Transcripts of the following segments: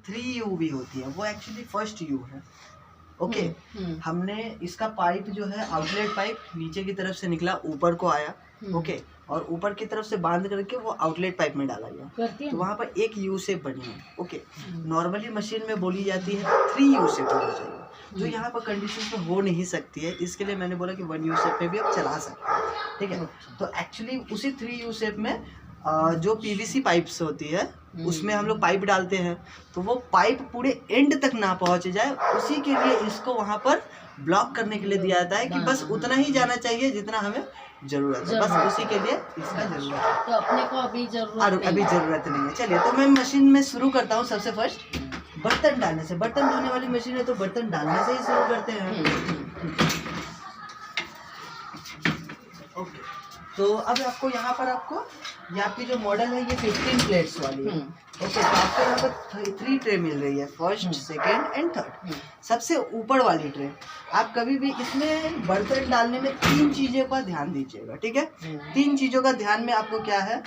3U भी होती है, वो एक्चुअली फर्स्ट U है। ओके, हमने इसका पाइप जो है आउटलेट पाइप नीचे की तरफ से निकला, ऊपर को आया। ओके, और ऊपर की तरफ से बांध करके वो आउटलेट पाइप में डाला गया, तो वहाँ पर एक यू शेप बनी है। ओके, नॉर्मली मशीन में बोली जाती है 3U शेप होनी चाहिए, जो यहाँ पर कंडीशन में हो नहीं सकती है। इसके लिए मैंने बोला कि 1U शेप में भी आप चला सकते हैं, ठीक है। तो एक्चुअली उसी 3U शेप में जो पीवीसी पाइप्स होती है उसमें हम लोग पाइप डालते हैं, तो वो पाइप पूरे एंड तक ना पहुंच जाए, उसी के लिए इसको वहाँ पर ब्लॉक करने के लिए दिया जाता है कि बस उतना ही जाना चाहिए जितना हमें जरूरत है, बस उसी के लिए इसका जरूरत है। तो अपने को अभी जरूरत नहीं है। चलिए, तो मैं मशीन में शुरू करता हूँ। सबसे फर्स्ट बर्तन डालने से, बर्तन धोने वाली मशीन है तो बर्तन डालने से ही शुरू करते हैं। ओके, तो अब आपको यहाँ पर ये आपकी जो मॉडल है ये 15 प्लेट्स वाली है। ओके, तो आपको यहाँ पर 3 ट्रे मिल रही है, फर्स्ट, सेकेंड एंड थर्ड। सबसे ऊपर वाली ट्रे, आप कभी भी इसमें बर्तन डालने में 3 चीज़ों का ध्यान दीजिएगा, ठीक है। 3 चीज़ों का ध्यान में आपको क्या है,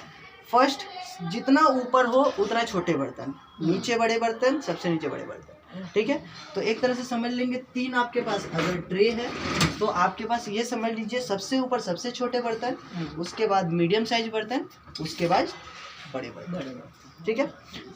फर्स्ट, जितना ऊपर हो उतना छोटे बर्तन, नीचे बड़े बर्तन, सबसे नीचे बड़े बर्तन, ठीक है। तो एक तरह से समझ लेंगे 3 आपके पास अगर ट्रे है तो आपके पास ये समझ लीजिए सबसे ऊपर सबसे छोटे बर्तन, उसके बाद मीडियम साइज बर्तन, उसके बाद बड़े बर्तन, ठीक है।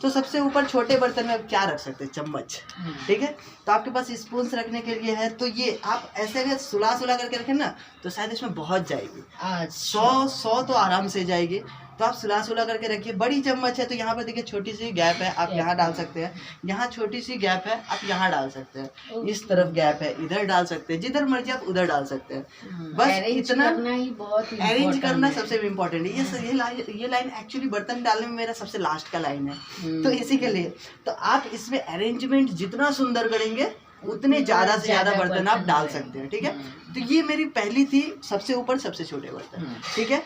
तो सबसे ऊपर छोटे बर्तन में आप क्या रख सकते हैं, चम्मच, ठीक है। तो आपके पास स्पून रखने के लिए है, तो ये आप ऐसे अगर सुला करके रखें ना तो शायद इसमें बहुत जाएगी, 100 तो आराम से जाएगी। तो आप सुला करके रखिए। बड़ी चम्मच है तो यहाँ पर देखिए छोटी सी गैप है, आप यहाँ डाल सकते हैं, यहाँ छोटी सी गैप है आप यहाँ डाल सकते हैं, इस तरफ गैप है इधर डाल सकते हैं, जिधर मर्जी आप उधर डाल सकते हैं। बस इतना ही बहुत अरेंज करना सबसे इम्पोर्टेंट है। ये लाइन एक्चुअली बर्तन डालने में मेरा सबसे लास्ट का लाइन है, तो इसी के लिए तो आप इसमें अरेंजमेंट जितना सुंदर करेंगे उतने ज़्यादा से ज़्यादा बर्तन आप डाल सकते हैं, ठीक है। तो ये मेरी पहली थी, सबसे ऊपर सबसे छोटे बर्तन, ठीक है।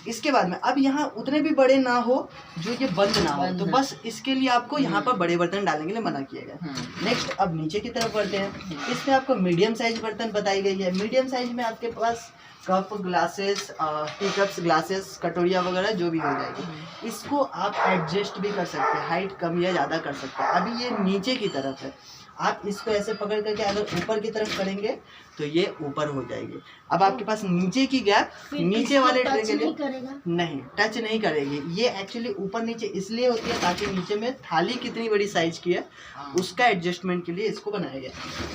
इसके बाद में अब यहाँ उतने भी बड़े ना हो जो ये बंद ना हो, तो बस इसके लिए आपको यहाँ पर बड़े बर्तन डालने के लिए मना किया गया। नेक्स्ट, अब नीचे की तरफ बढ़ते हैं। इसमें आपको मीडियम साइज बर्तन बताई गई है। मीडियम साइज में आपके पास cup, glasses, tea cups, glasses, कटोरिया वगैरह जो भी हो जाएगी। इसको आप एडजस्ट भी कर सकते हैं, हाइट कम या ज़्यादा कर सकते हैं। अभी ये नीचे की तरफ है, आप इसको ऐसे पकड़ करके अगर ऊपर की तरफ करेंगे तो ये ऊपर हो जाएगी। अब आपके पास नीचे की गैप नीचे वाले ट्रे के लिए नहीं टच नहीं करेगी। ये एक्चुअली ऊपर नीचे इसलिए होती है ताकि नीचे में थाली कितनी बड़ी साइज की है उसका एडजस्टमेंट के लिए इसको बनाया गया।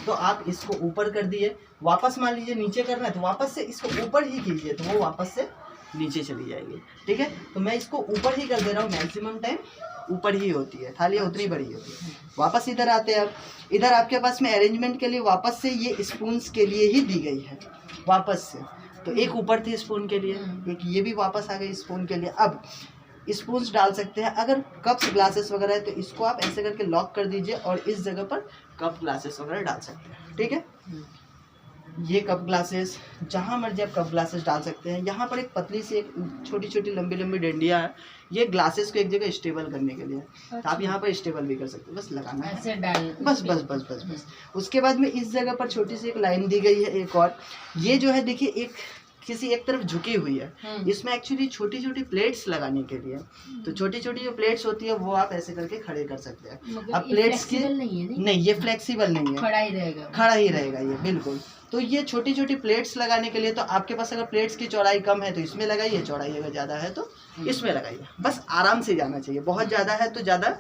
तो आप इसको ऊपर कर दिए, वापस मान लीजिए नीचे करना है तो वापस से इसको ऊपर ही कीजिए तो वो वापस से नीचे चली जाएगी, ठीक है। तो मैं इसको ऊपर ही कर दे रहा हूँ, मैक्सिमम टाइम ऊपर ही होती है, थाली उतनी बड़ी होती है। वापस इधर आते हैं। अब इधर आपके पास में अरेंजमेंट के लिए वापस से ये स्पून्स के लिए ही दी गई है वापस से। तो एक ऊपर थी स्पून के लिए, एक ये भी वापस आ गई स्पून के लिए। अब स्पून्स डाल सकते हैं। अगर कप्स ग्लासेस वगैरह है तो इसको आप ऐसे करके लॉक कर दीजिए और इस जगह पर कप ग्लासेस वगैरह डाल सकते हैं, ठीक है। ये कप ग्लासेस जहाँ मर्जी आप कप ग्लासेस डाल सकते हैं। यहाँ पर एक पतली सी एक छोटी छोटी लंबी लंबी डंडियाँ है, ये ग्लासेस को एक जगह स्टेबल करने के लिए। तो आप यहाँ पर स्टेबल भी कर सकते हैं, बस लगाना है ऐसे डाल, बस बस बस बस बस। उसके बाद में इस जगह पर छोटी सी एक लाइन दी गई है एक और, ये जो है देखिए एक किसी एक तरफ झुकी हुई है। इसमें एक्चुअली छोटी छोटी प्लेट्स लगाने के लिए, तो छोटी छोटी जो प्लेट्स होती है वो आप ऐसे करके खड़े कर सकते हैं। अब प्लेट्स की नहीं, ये फ्लेक्सिबल नहीं है, खड़ा ही रहेगा ये बिल्कुल। तो ये छोटी छोटी प्लेट्स लगाने के लिए, तो आपके पास अगर प्लेट्स की चौड़ाई कम है तो इसमें लगाइए, चौड़ाई अगर ज़्यादा है तो इसमें लगाइए। बस आराम से जाना चाहिए, बहुत ज़्यादा है तो ज़्यादा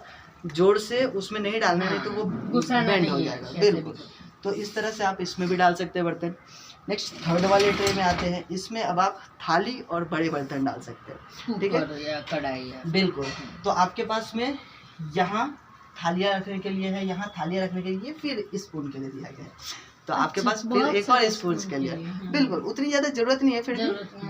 जोर से उसमें नहीं डालना, नहीं तो वो बेंड हो जाएगा बिल्कुल। तो इस तरह से आप इसमें भी डाल सकते हैं बर्तन। नेक्स्ट थर्ड वाले ट्रे में आते हैं। इसमें अब आप थाली और बड़े बर्तन डाल सकते हैं, ठीक है, कढ़ाई बिल्कुल। तो आपके पास में यहाँ थालियाँ रखने के लिए है, यहाँ थालियाँ रखने के लिए, फिर स्पून के लिए दिया गया है। तो आपके पास फिर एक और स्पून के लिए बिल्कुल उतनी ज़्यादा जरूरत नहीं है, फिर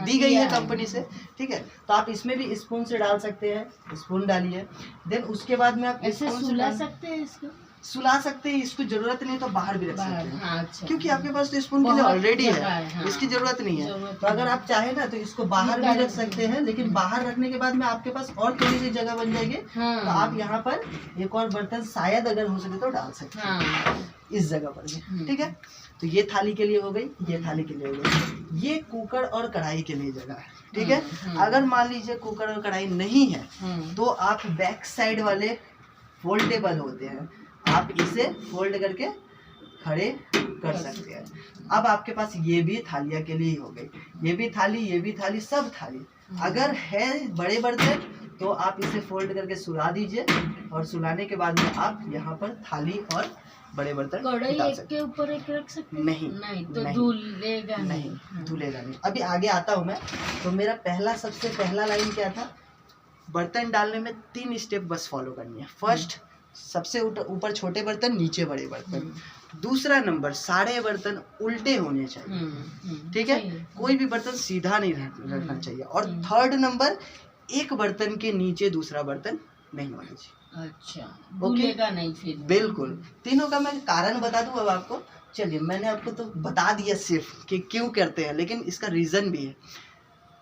दी गई है कंपनी से, ठीक है। तो आप इसमें भी स्पून से डाल सकते हैं, स्पून डालिए। देन उसके बाद में आप ऐसे सुला सकते हैं, इसको सुला सकते हैं, इसको जरूरत नहीं तो बाहर भी रख सकते हैं। अच्छा। क्योंकि आपके पास तो स्पून के लिए ऑलरेडी है, इसकी जरूरत नहीं है। तो अगर आप चाहे ना तो इसको बाहर भी रख सकते हैं, लेकिन बाहर रखने के बाद में आपके पास और थोड़ी सी जगह बन जाएगी। तो आप यहाँ पर एक और बर्तन शायद अगर हो सके तो डाल सकते हैं इस जगह पर भी, ठीक है। तो ये थाली के लिए हो गई, ये थाली के लिए हो गई। ये कुकर और कढ़ाई के लिए जगह है, ठीक है। अगर मान लीजिए कुकर और कढ़ाई नहीं है तो आप बैक साइड वाले फोल्डेबल होते हैं, आप इसे फोल्ड करके खड़े कर सकते हैं। अब आपके पास ये भी थालियाँ के लिए ही हो गई, ये भी थाली, सब थाली। अगर है बड़े बर्तन तो आप इसे फोल्ड करके सुला दीजिए, और सुलाने के बाद में आप यहाँ पर थाली और बड़े बर्तन कढ़ाई डाल एक सकते के ऊपर एक रख सकते हैं? नहीं, नहीं तो नहीं, धुलेगा नहीं, धुलेगा नहीं। अभी आगे आता हूँ मैं। तो मेरा सबसे पहला लाइन क्या था, बर्तन डालने में 3 स्टेप बस फॉलो करनी है। फर्स्ट, सबसे ऊपर छोटे बर्तन, नीचे बड़े बर्तन। दूसरा नंबर, सारे बर्तन उल्टे होने चाहिए, ठीक है, कोई भी बर्तन सीधा नहीं रखना चाहिए। और थर्ड नंबर, एक बर्तन के नीचे दूसरा बर्तन नहीं होना चाहिए। अच्छा, धुलेगा नहीं फिर? बिल्कुल। तीनों का मैं कारण बता दूं अब आपको। चलिए, मैंने आपको तो बता दिया सिर्फ कि क्यों करते हैं, लेकिन इसका रीजन भी है।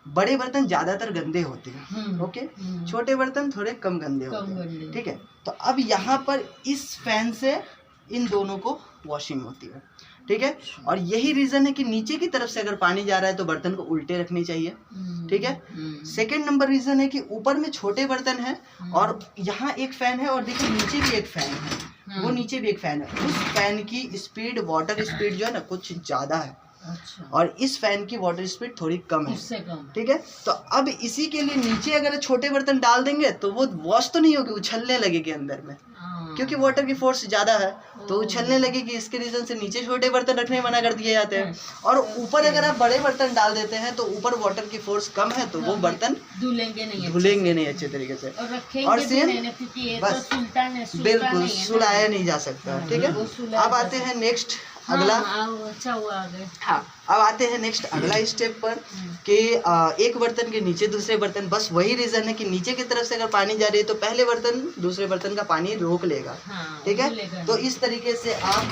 बड़े बर्तन ज्यादातर गंदे होते हैं, ओके, छोटे बर्तन थोड़े कम गंदे होते हैं, ठीक है। तो अब यहाँ पर इस फैन से इन दोनों को वॉशिंग होती है, ठीक है। और यही रीजन है कि नीचे की तरफ से अगर पानी जा रहा है तो बर्तन को उल्टे रखनी चाहिए, ठीक है। सेकंड नंबर रीजन है कि ऊपर में छोटे बर्तन है और यहाँ एक फैन है, और देखिए नीचे भी एक फैन है, वो नीचे भी एक फैन है। उस फैन की स्पीड, वाटर स्पीड जो है ना, कुछ ज्यादा है। अच्छा। और इस फैन की वाटर स्पीड थोड़ी कम है, उससे कम, ठीक है। तो अब इसी के लिए नीचे अगर छोटे बर्तन डाल देंगे तो वो वॉश तो नहीं होगी, उछलने लगेगी अंदर में, क्योंकि वाटर की फोर्स ज्यादा है तो उछलने लगेगी। इसके रीजन से नीचे छोटे बर्तन रखने मना कर दिए जाते हैं। और ऊपर अगर आप बड़े बर्तन डाल देते हैं तो ऊपर वाटर की फोर्स कम है, तो वो बर्तन धुलेंगे नहीं अच्छे तरीके से, और सेम बस बिल्कुल सुलाया नहीं जा सकता, ठीक है। अब आते हैं नेक्स्ट अगला। अच्छा हुआ आगे। हाँ, अब आते हैं नेक्स्ट अगला स्टेप पर कि एक बर्तन के नीचे दूसरे बर्तन। बस वही रीजन है कि नीचे की तरफ से अगर पानी जा रही है तो पहले बर्तन दूसरे बर्तन का पानी रोक लेगा, ठीक है। तो इस तरीके से आप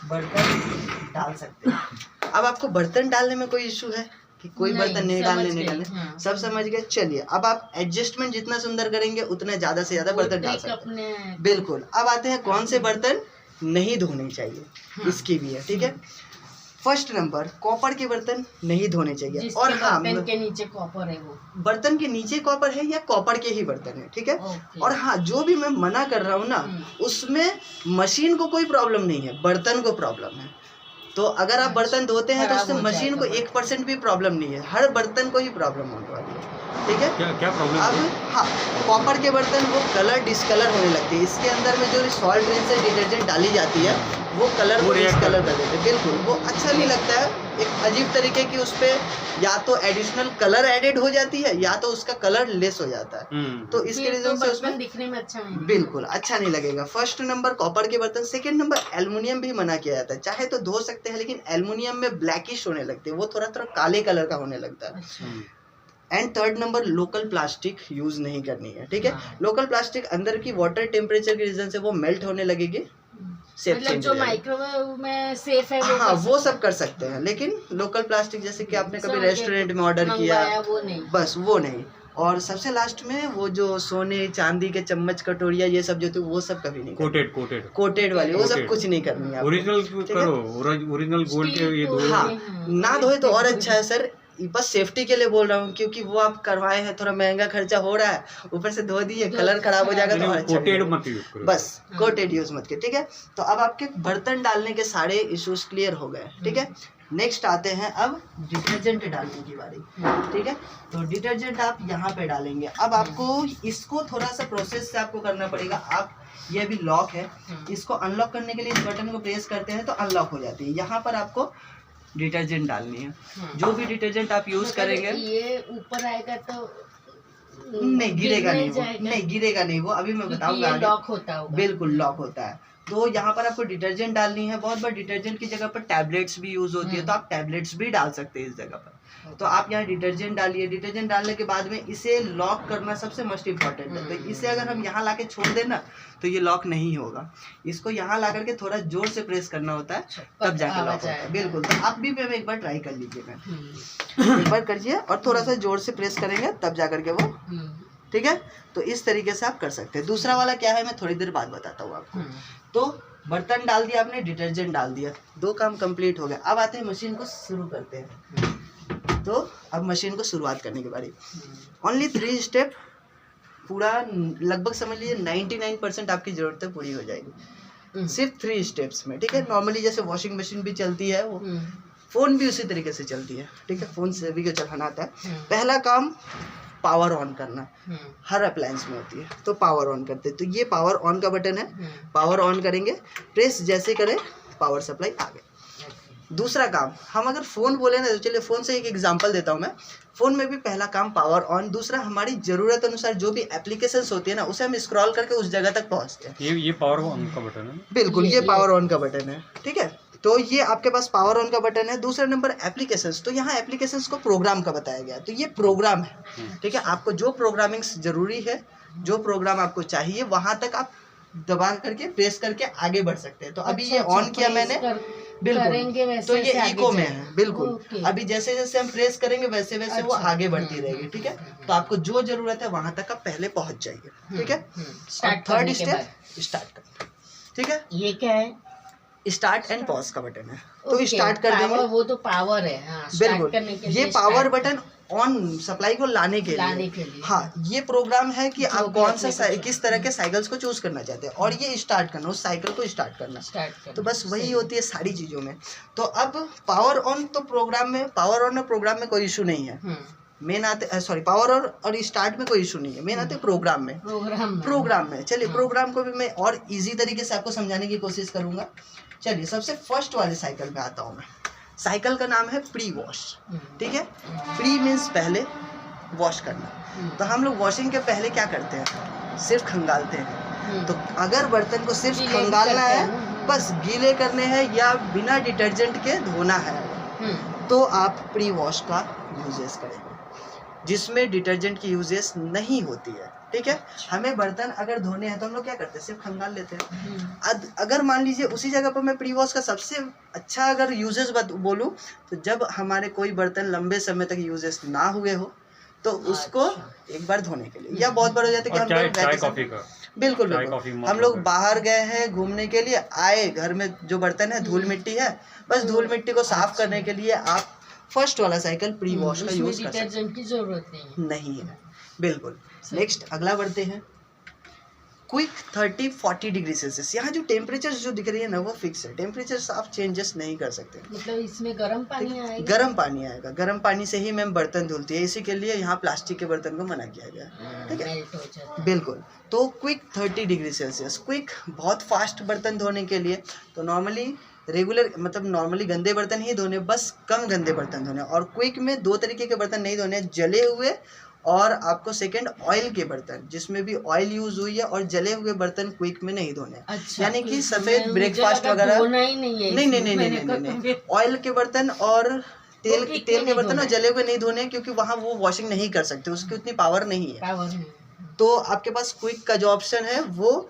बर्तन डाल सकते हैं। अब आपको बर्तन डालने में कोई इशू है कि कोई बर्तन नहीं डालने सब समझ गए। चलिए, अब आप एडजस्टमेंट जितना सुंदर करेंगे उतना ज्यादा से ज्यादा बर्तन डाल सकते हैं, बिल्कुल। अब आते हैं कौन से बर्तन नहीं धोने चाहिए, इसकी भी है, ठीक है। फर्स्ट नंबर, कॉपर के बर्तन नहीं धोने चाहिए। और हाँ, बर्तन के नीचे कॉपर है, वो बर्तन के नीचे कॉपर है या कॉपर के ही बर्तन है, ठीक है। और हाँ, जो भी मैं मना कर रहा हूँ ना, उसमें मशीन को कोई प्रॉब्लम नहीं है, बर्तन को प्रॉब्लम है। तो अगर आप बर्तन धोते हैं तो उससे मशीन को 1% भी प्रॉब्लम नहीं है, हर बर्तन को ही प्रॉब्लम होने वाली है, ठीक है। क्या प्रॉब्लम? अब हाँ, कॉपर के बर्तन वो कलर डिस्कलर होने लगते हैं। इसके अंदर में जो सॉल्ट ड्रिंक से डिटर्जेंट डाली जाती है वो कलर को डिस्कलर कर देते हैं, बिल्कुल। वो अच्छा नहीं लगता है, एक अजीब तरीके की उस पर या तो एडिशनल कलर एडेड हो जाती है या तो उसका कलर लेस हो जाता है। तो इसके रीजन से उसमें दिखने में अच्छा नहीं, बिल्कुल अच्छा नहीं लगेगा। फर्स्ट नंबर कॉपर के बर्तन। सेकंड नंबर, एल्युमिनियम भी मना किया जाता है। चाहे तो धो सकते हैं, लेकिन एल्युमिनियम में ब्लैकिश होने लगते हैं, वो थोड़ा थोड़ा काले कलर का होने लगता है। And third number, local plastic use नहीं करनी है, ठीक है। लोकल प्लास्टिक अंदर की वाटर टेम्परेचर के रीजन से वो मेल्ट होने लगेगी, मतलब जो माइक्रोवेव में सेफ है वो हाँ, वो सब कर सकते हैं। लेकिन लोकल प्लास्टिक जैसे कि आपने कभी रेस्टोरेंट में ऑर्डर किया, वो नहीं, बस वो नहीं। और सबसे लास्ट में वो जो सोने चांदी के चम्मच कटोरिया ये सब जो थे वो सब कभी नहीं, कोटेड वाली वो सब कुछ नहीं करनी है। ओरिजिनल करो, ओरिजिनल गोल्ड के ये दो। हाँ, ना धोए तो और अच्छा है सर, बस सेफ्टी के लिए बोल रहा हूँ, क्योंकि वो आप करवाए हैं, थोड़ा महंगा खर्चा हो रहा है, ऊपर से धो दिए, कलर खराब हो जाएगा तो अच्छा कोटेड मत यूज करो, बस कोटेड यूज मत करो, ठीक है। तो अब आपके बर्तन डालने के सारे इश्यूज क्लियर हो गए, ठीक है। नेक्स्ट आते हैं अब डिटर्जेंट डालने की बारी, ठीक है। तो डिटर्जेंट आप यहाँ पे डालेंगे। अब आपको इसको थोड़ा सा प्रोसेस से आपको करना पड़ेगा। आप ये अभी लॉक है, इसको अनलॉक करने के लिए इस बटन को प्रेस करते हैं तो अनलॉक हो जाती है। यहाँ पर आपको डिटर्जेंट डालनी है। जो भी डिटर्जेंट आप यूज करेंगे, ये ऊपर आएगा तो नहीं गिरेगा, नहीं वो नहीं गिरेगा, नहीं वो अभी मैं बताऊंगा। लॉक होता है, बिल्कुल लॉक होता है। तो यहाँ पर आपको डिटर्जेंट डालनी है। बहुत बार डिटर्जेंट की जगह पर टैबलेट्स भी यूज होती है, तो आप टैबलेट्स भी डाल सकते हैं इस जगह पर। तो आप यहाँ डिटर्जेंट डालिए। डिटर्जेंट डालने के बाद में इसे लॉक करना सबसे मोस्ट इम्पोर्टेंट है। तो इसे अगर हम यहाँ लाके छोड़ दें ना तो ये लॉक नहीं होगा। इसको यहाँ ला करके थोड़ा जोर से प्रेस करना होता है, तब जाके लॉक होता है। बिल्कुल। तो आप भी एक बार ट्राई कर लीजिएगा, एक बार करिए और थोड़ा सा जोर से प्रेस करेंगे तब जा करके वो, ठीक है। तो इस तरीके से आप कर सकते हैं। दूसरा वाला क्या है मैं थोड़ी देर बाद बताता हूँ आपको। तो बर्तन डाल दिया आपने, डिटर्जेंट डाल दिया, दो काम कंप्लीट हो गया। अब आते हैं मशीन को शुरू करते हैं। तो अब मशीन को शुरुआत करने की बारी। ओनली 3 स्टेप पूरा लगभग समझ लीजिए 99% आपकी ज़रूरतें पूरी हो जाएगी सिर्फ 3 स्टेप्स में, ठीक है। नॉर्मली जैसे वॉशिंग मशीन भी चलती है, वो फ़ोन भी उसी तरीके से चलती है, ठीक है। फ़ोन से भी को चलाना आता है। पहला काम पावर ऑन करना हर अप्लायंस में होती है, तो पावर ऑन करते हैं। तो ये पावर ऑन का बटन है, पावर ऑन करेंगे, प्रेस जैसे करें पावर सप्लाई आ गई। दूसरा काम, हम अगर फ़ोन बोले ना, तो चलिए फ़ोन से एक एग्जांपल देता हूँ मैं। फ़ोन में भी पहला काम पावर ऑन, दूसरा हमारी ज़रूरत अनुसार जो भी एप्लीकेशंस होती है ना, उसे हम स्क्रॉल करके उस जगह तक पहुँचते हैं। ये पावर ऑन का बटन है, बिल्कुल ये पावर ऑन का बटन है, ठीक है। तो ये आपके पास पावर ऑन का बटन है। दूसरा नंबर एप्लीकेशंस, तो यहाँ एप्लीकेशंस को प्रोग्राम का बताया गया है, तो ये प्रोग्राम है, ठीक है। आपको जो प्रोग्रामिंग्स जरूरी है, जो प्रोग्राम आपको चाहिए, वहाँ तक आप दबा करके प्रेस करके आगे बढ़ सकते हैं। तो अभी ये ऑन किया मैंने, बिल्कुल, तो ये इको में है, बिल्कुल। अभी जैसे जैसे हम प्रेस करेंगे वैसे वैसे वो आगे बढ़ती रहेगी, ठीक है। तो आपको जो जरूरत है वहां तक आप पहले पहुंच जाइए, ठीक है। थर्ड स्टेप स्टार्ट कर, ठीक है। ये क्या है? स्टार्ट एंड पॉज का बटन है, तो स्टार्ट कर देंगे। वो तो पावर है, हाँ, बिल्कुल, करने के ये लिए पावर बटन ऑन सप्लाई को लाने के लिए। हाँ, ये प्रोग्राम है कि आप कौन सा किस तरह के साइकिल्स को चूज करना चाहते हैं, और ये स्टार्ट करना, उस साइकिल को स्टार्ट करना। तो बस वही होती है सारी चीजों में। तो अब पावर ऑन तो प्रोग्राम में, पावर ऑन और प्रोग्राम में कोई इशू नहीं है। मेन आते, सॉरी, पावर और स्टार्ट में कोई इशू नहीं है, मेन आते प्रोग्राम में। प्रोग्राम में चलिए, प्रोग्राम को भी मैं और इजी तरीके से आपको समझाने की कोशिश करूंगा। चलिए, सबसे फर्स्ट वाले साइकिल पे आता हूँ मैं। साइकिल का नाम है प्री वॉश, ठीक है। प्री मीन्स पहले, वॉश करना। तो हम लोग वॉशिंग के पहले क्या करते हैं? सिर्फ खंगालते हैं। तो अगर बर्तन को सिर्फ खंगालना है, बस गीले करने हैं या बिना डिटर्जेंट के धोना है, तो आप प्री वॉश का यूजेस करेंगे, जिसमें डिटर्जेंट की यूजेस नहीं होती है, ठीक है। हमें बर्तन अगर धोने हैं तो हम लोग क्या करते हैं? सिर्फ खंगाल लेते हैं। अगर मान लीजिए उसी जगह पर मैं प्री वॉश का सबसे अच्छा अगर यूजेस बोलूँ, तो जब हमारे कोई बर्तन लंबे समय तक यूजेस ना हुए हो, तो उसको एक बार धोने के लिए, या बहुत बार हो जाता है कि हम लोग बिल्कुल हम लोग बाहर गए हैं घूमने के लिए, आए, घर में जो बर्तन है धूल मिट्टी है, बस धूल मिट्टी को साफ करने के लिए आप फर्स्ट वाला साइकिल प्री वॉश का यूज कर सकते हैं। की जरूरत नहीं है, बिल्कुल। नेक्स्ट अगला बढ़ते हैं, क्विक 30-40 डिग्री सेल्सियस। यहाँ जो टेम्परेचर जो दिख रही है ना, वो फिक्स है, टेम्परेचर आप चेंजेस नहीं कर सकते। मतलब इसमें गर्म पानी आएगा? गर्म पानी आएगा, गर्म पानी से ही मैम बर्तन धुलती है, इसी के लिए यहाँ प्लास्टिक के बर्तन को मना किया गया है, ठीक है। बिल्कुल। तो क्विक 30 डिग्री सेल्सियस, क्विक बहुत फास्ट बर्तन धोने के लिए। तो नॉर्मली रेगुलर, मतलब नॉर्मली गंदे बर्तन ही धोने, बस कम गंदे बर्तन धोने। और क्विक में 2 तरीके के बर्तन नहीं धोने, जले हुए और आपको सेकंड ऑयल के बर्तन, जिसमें भी ऑयल यूज हुई है, और जले हुए बर्तन क्विक में नहीं धोने। अच्छा, यानी कि सफेद ब्रेकफास्ट वगैरह नहीं, ऑयल के बर्तन और तेल के बर्तन और जले हुए नहीं धोने, क्योंकि वहाँ वो वॉशिंग नहीं कर सकते, उसकी उतनी पावर नहीं है। तो आपके पास क्विक का जो ऑप्शन है वो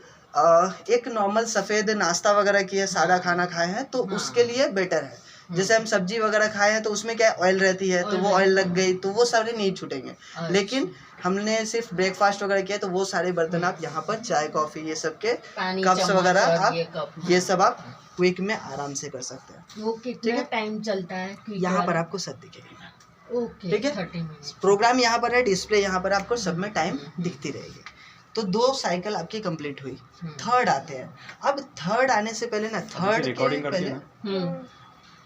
एक नॉर्मल सफ़ेद नाश्ता वगैरह किए, सादा खाना खाए हैं, तो उसके लिए बेटर है। जैसे हम सब्जी वगैरह खाए हैं तो उसमें क्या ऑयल रहती है, तो वो ऑयल लग गई तो वो सारे नहीं छूटेंगे। लेकिन हमने सिर्फ ब्रेकफास्ट वगैरह किया, तो वो सारे बर्तन आप यहाँ पर चाय कॉफ़ी ये सब के कप्स वगैरह आप ये सब आप क्विक में आराम से कर सकते हैं। वो कितना टाइम चलता है? यहाँ पर आपको सब दिखेगा, ओके, ठीक है। प्रोग्राम यहाँ पर है, डिस्प्ले यहाँ पर आपको सब में टाइम दिखती रहेगी। तो 2 साइकिल आपकी कंप्लीट हुई। थर्ड आते हैं। अब थर्ड आने से पहले ना, थर्ड के पहले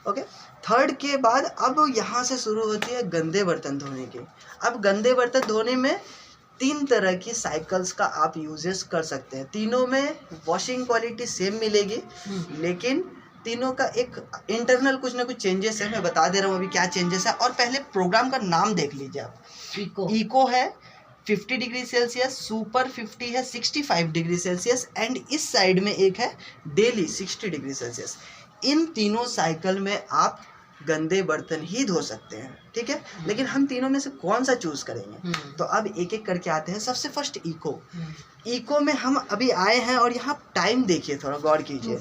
ओके, थर्ड के बाद अब यहाँ से शुरू होती है गंदे बर्तन धोने की। अब गंदे बर्तन धोने में 3 तरह की साइकिल्स का आप यूजेस कर सकते हैं। तीनों में वॉशिंग क्वालिटी सेम मिलेगी, लेकिन तीनों का एक इंटरनल कुछ ना कुछ चेंजेस है। मैं बता दे रहा हूँ अभी क्या चेंजेस है। और पहले प्रोग्राम का नाम देख लीजिए आप। इको है 50 डिग्री सेल्सियस, सुपर 50 है 65 डिग्री सेल्सियस, एंड इस साइड में एक है डेली 60 डिग्री सेल्सियस। इन तीनों साइकिल में आप गंदे बर्तन ही धो सकते हैं, ठीक है। लेकिन हम तीनों में से कौन सा चूज करेंगे? तो अब एक एक करके आते हैं। सबसे फर्स्ट इको। इको में हम अभी आए हैं, और यहाँ टाइम देखिए, थोड़ा गौर कीजिए।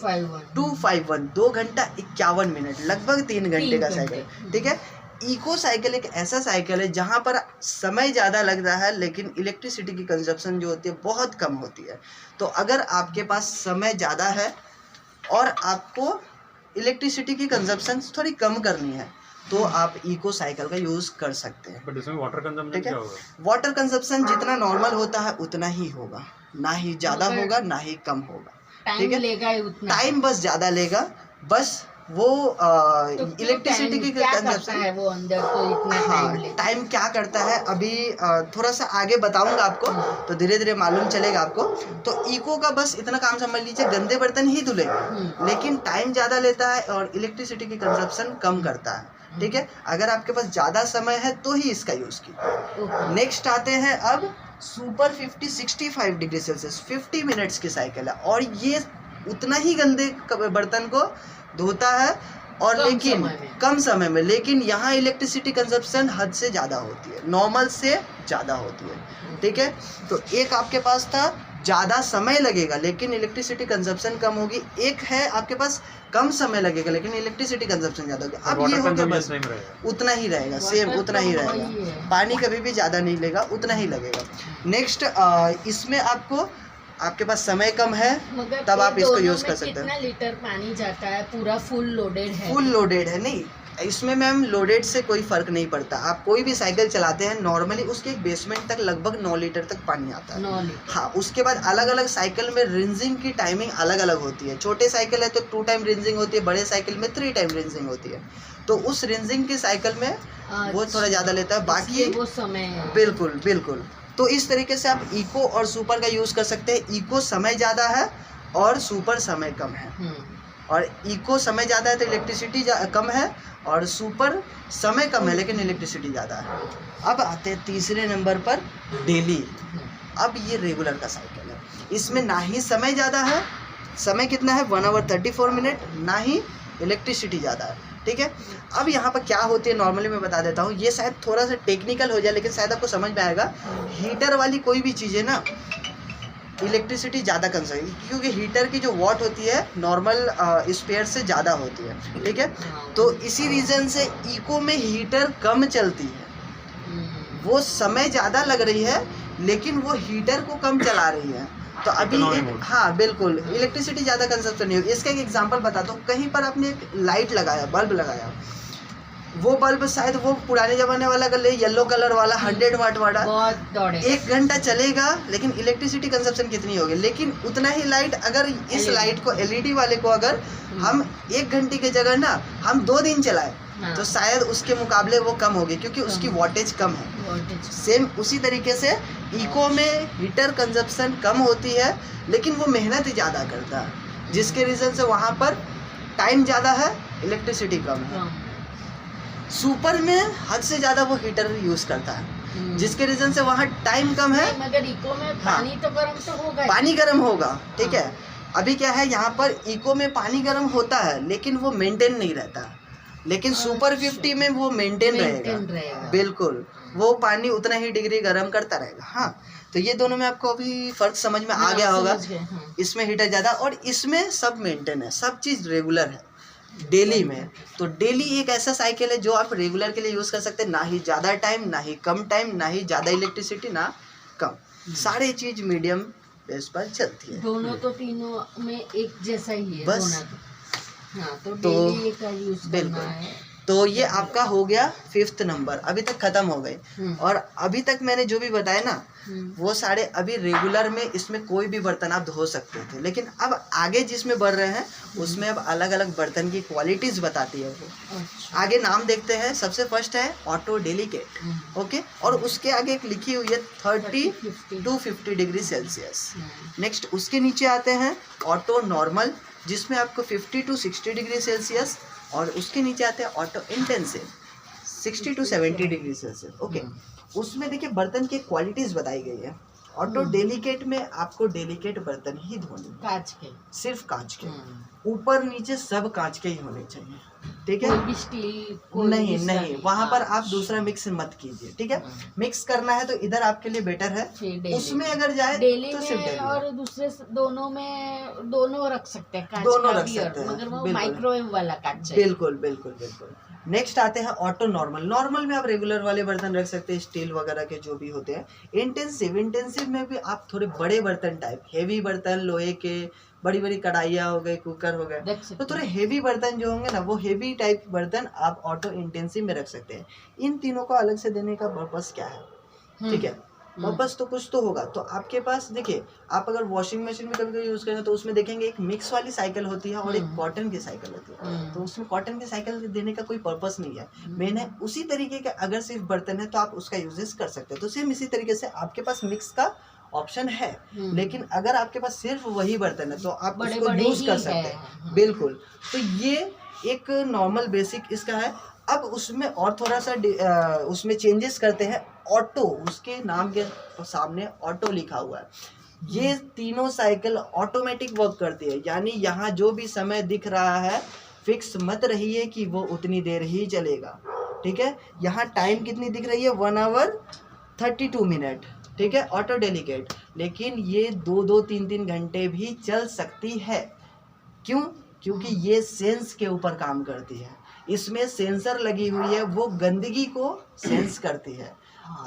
251 2 घंटा 51 मिनट, लगभग 3 घंटे का साइकिल, ठीक है। इको साइकिल एक ऐसा साइकिल है जहाँ पर समय ज़्यादा लगता है, लेकिन इलेक्ट्रिसिटी की कंजप्शन जो होती है बहुत कम होती है। तो अगर आपके पास समय ज़्यादा है और आपको इलेक्ट्रिसिटी की कंजप्शन थोड़ी कम करनी है, तो आप इको साइकिल का यूज कर सकते हैं। बट इसमें वाटर कंजम्पशन ठीक है, क्या होगा? वाटर कंजप्शन जितना नॉर्मल होता है उतना ही होगा, ना ही ज्यादा मगर होगा ना ही कम होगा। ठीक टाइम है, लेगा ही उतना। टाइम बस ज्यादा लेगा, बस वो तो क्यों इलेक्ट्रिसिटी की क्या करता कंजप्शन। है वो अंदर तो इतना टाइम हाँ, लेता टाइम क्या करता है अभी थोड़ा सा आगे बताऊंगा आपको, तो धीरे धीरे मालूम चलेगा आपको। तो इको का बस इतना काम समझ लीजिए, गंदे बर्तन ही धुलेगा लेकिन टाइम ज़्यादा लेता है और इलेक्ट्रिसिटी की कंजप्शन कम करता है। ठीक है, अगर आपके पास ज़्यादा समय है तो ही इसका यूज़ कीजिए। नेक्स्ट आते हैं अब सुपर 65 डिग्री सेल्सियस 50 मिनट्स की साइकिल है, और ये उतना ही गंदे बर्तन को धोता है और कम लेकिन समय में। कम समय में, लेकिन यहाँ इलेक्ट्रिसिटी कंजप्शन हद से ज़्यादा होती है, नॉर्मल से ज़्यादा होती है। ठीक है, तो एक आपके पास था ज़्यादा समय लगेगा लेकिन इलेक्ट्रिसिटी कंजप्शन कम होगी, एक है आपके पास कम समय लगेगा लेकिन इलेक्ट्रिसिटी कंजप्शन ज़्यादा होगी। अब ये हो गया बस उतना ही रहेगा, सेम वाटर उतना ही तो वही रहेगा, है। पानी कभी भी ज़्यादा नहीं लेगा, उतना ही लगेगा। नेक्स्ट इसमें आपको आपके पास समय कम है मगर तब ये आप इसको दोनों यूज़ में कर सकते कितना हैं। लीटर पानी जाता है? पूरा फुल लोडेड है? फुल लोडेड है, नहीं इसमें मैम लोडेड से कोई फ़र्क नहीं पड़ता। आप कोई भी साइकिल चलाते हैं नॉर्मली उसके एक बेसमेंट तक लगभग 9 लीटर तक पानी आता है। 9 लीटर। हाँ, उसके बाद अलग अलग साइकिल में रिंजिंग की टाइमिंग अलग अलग होती है। छोटे साइकिल है तो 2 टाइम रिंजिंग होती है, बड़े साइकिल में 3 टाइम रिंजिंग होती है। तो उस रिंजिंग की साइकिल में वो थोड़ा ज़्यादा लेता है, बाकी इसलिए वो समय है। बिल्कुल बिल्कुल। तो इस तरीके से आप इको और सुपर का यूज़ कर सकते हैं। इको समय ज़्यादा है और सुपर समय कम है, और इको समय ज़्यादा है तो इलेक्ट्रिसिटी कम है, और सुपर समय कम है लेकिन इलेक्ट्रिसिटी ज़्यादा है। अब आते हैं तीसरे नंबर पर डेली। अब ये रेगुलर का साइकिल है, इसमें ना ही समय ज़्यादा है, समय कितना है 1 आवर 34 मिनट, ना ही इलेक्ट्रिसिटी ज़्यादा है। ठीक है, अब यहाँ पर क्या होती है नॉर्मली मैं बता देता हूँ, ये शायद थोड़ा सा टेक्निकल हो जाए लेकिन शायद आपको समझ में आएगा। हीटर वाली कोई भी चीज़ है ना, इलेक्ट्रिसिटी ज़्यादा कंज्यूम है क्योंकि हीटर की जो वॉट होती है नॉर्मल स्पेयर से ज़्यादा होती है। ठीक है, तो इसी रीज़न से इको में हीटर कम चलती है, वो समय ज़्यादा लग रही है लेकिन वो हीटर को कम चला रही है। तो अभी हाँ बिल्कुल, इलेक्ट्रिसिटी ज़्यादा कंजप्शन नहीं होगी। इसका एक एग्जांपल बताता हूँ, कहीं पर आपने एक लाइट लगाया, बल्ब लगाया, वो बल्ब शायद वो पुराने ज़माने वाला कर ले, येलो कलर वाला 100 वाट वाला, बहुत दौड़े, 1 घंटा चलेगा लेकिन इलेक्ट्रिसिटी कंजप्शन कितनी होगी। लेकिन उतना ही लाइट अगर इस लाइट को एलईडी वाले को अगर हम 1 घंटे की जगह ना हम 2 दिन चलाए तो शायद उसके मुकाबले वो कम होगी क्योंकि उसकी वोल्टेज कम है। सेम उसी तरीके से इको में हीटर कंजप्शन कम होती है लेकिन वो मेहनत ज़्यादा करता है, जिसके रीज़न से वहाँ पर टाइम ज़्यादा है, इलेक्ट्रिसिटी कम है। सुपर में हद से ज़्यादा वो हीटर यूज़ करता है जिसके रीज़न से वहाँ टाइम कम है, मगर इको में पानी तो गर्म तो होगा, पानी गर्म होगा। ठीक है, अभी क्या है यहाँ पर इको में पानी गर्म होता है लेकिन वो मेंटेन नहीं रहता, लेकिन सुपर 50 में वो मेंटेन रहेगा। बिल्कुल, वो पानी उतना ही डिग्री गर्म करता रहेगा। हाँ, तो ये दोनों में आपको अभी फ़र्क समझ में आ गया होगा। इसमें हीटर ज़्यादा और इसमें सब मेंटेन है, सब चीज़ रेगुलर है। डेली में तो डेली एक ऐसा साइकिल है जो आप रेगुलर के लिए यूज़ कर सकते हैं, ना ही ज़्यादा टाइम ना ही कम टाइम, ना ही ज़्यादा इलेक्ट्रिसिटी ना कम, सारे चीज़ मीडियम बेस पर चलती है। दोनों तो तीनों में एक जैसा ही है बस। दोनों तो। हाँ, तो डेली का यूज़ करना है। तो ये आपका हो गया 5th नंबर, अभी तक ख़त्म हो गए। और अभी तक मैंने जो भी बताया ना वो सारे अभी रेगुलर में, इसमें कोई भी बर्तन आप धो सकते थे, लेकिन अब आगे जिसमें बढ़ रहे हैं उसमें अब अलग अलग बर्तन की क्वालिटीज़ बताती है वो। आगे नाम देखते हैं। सबसे फर्स्ट है ऑटो डेलिकेट, ओके, और उसके आगे एक लिखी हुई है 30 to 50 डिग्री सेल्सियस। नेक्स्ट उसके नीचे आते हैं ऑटो नॉर्मल जिसमें आपको 50 to 60 डिग्री सेल्सियस, और उसके नीचे आते हैं auto intensive 60 to 70 degree Celsius. Okay, उसमें देखिए बर्तन की क्वालिटीज़ बताई गई है। ऑटो डेलिकेट में आपको डेलिकेट बर्तन ही धोने, कांच के, सिर्फ कांच के, ऊपर नीचे सब कांच के ही होने चाहिए। ठीक है, कोई भी स्टील नहीं नहीं, वहाँ पर आप दूसरा मिक्स मत कीजिए। ठीक है, मिक्स करना है तो इधर आपके लिए बेटर है, उसमें अगर जाए डेली तो सिर्फ में डेली और दूसरे दोनों में दोनों रख सकते हैं, कांच दोनों का रख भी सकते हैं, मगर वो बिल्कुल। माइक्रोवेव वाला कांच चाहिए। बिल्कुल बिल्कुल बिल्कुल। नेक्स्ट आते हैं ऑटो नॉर्मल। नॉर्मल में आप रेगुलर वाले बर्तन रख सकते हैं, स्टील वगैरह के जो भी होते हैं। इंटेंसिव में भी आप थोड़े बड़े बर्तन टाइप, हेवी बर्तन, लोहे के, बड़ी बड़ी कढ़ाइयाँ हो गई, कुकर हो गए, रख तो सकते थोड़े हेवी बर्तन जो होंगे ना, वो हेवी टाइप बर्तन आप ऑटो इंटेंसिव में रख सकते हैं। इन तीनों को अलग से देने का पर्पस क्या है, ठीक है, पर्पस तो कुछ तो होगा। तो आपके पास देखिए, आप अगर वॉशिंग मशीन में कभी कभी यूज़ करें तो उसमें देखेंगे एक मिक्स वाली साइकिल होती है और एक कॉटन की साइकिल होती है। तो उसमें कॉटन की साइकिल देने का कोई पर्पस नहीं है, मेन है उसी तरीके का अगर सिर्फ बर्तन है तो आप उसका यूजेस कर सकते हैं। तो सेम इसी तरीके से आपके पास मिक्स का ऑप्शन है, लेकिन अगर आपके पास सिर्फ वही बर्तन है तो आप बड़े उसको बड़े यूज ही कर है, सकते हैं, बिल्कुल। तो ये एक नॉर्मल बेसिक इसका है। अब उसमें और थोड़ा सा उसमें चेंजेस करते हैं। ऑटो, उसके नाम के सामने ऑटो लिखा हुआ है। ये तीनों साइकिल ऑटोमेटिक वर्क करती है, यानी यहाँ जो भी समय दिख रहा है फिक्स मत रहिए कि वो उतनी देर ही चलेगा, ठीक है। यहाँ टाइम कितनी दिख रही है, 1 आवर 32 मिनट, ठीक है, ऑटो डेलीकेट। लेकिन ये 2-2, 3-3 घंटे भी चल सकती है। क्यों? क्योंकि ये सेंस के ऊपर काम करती है, इसमें सेंसर लगी हुई है, वो गंदगी को सेंस करती है।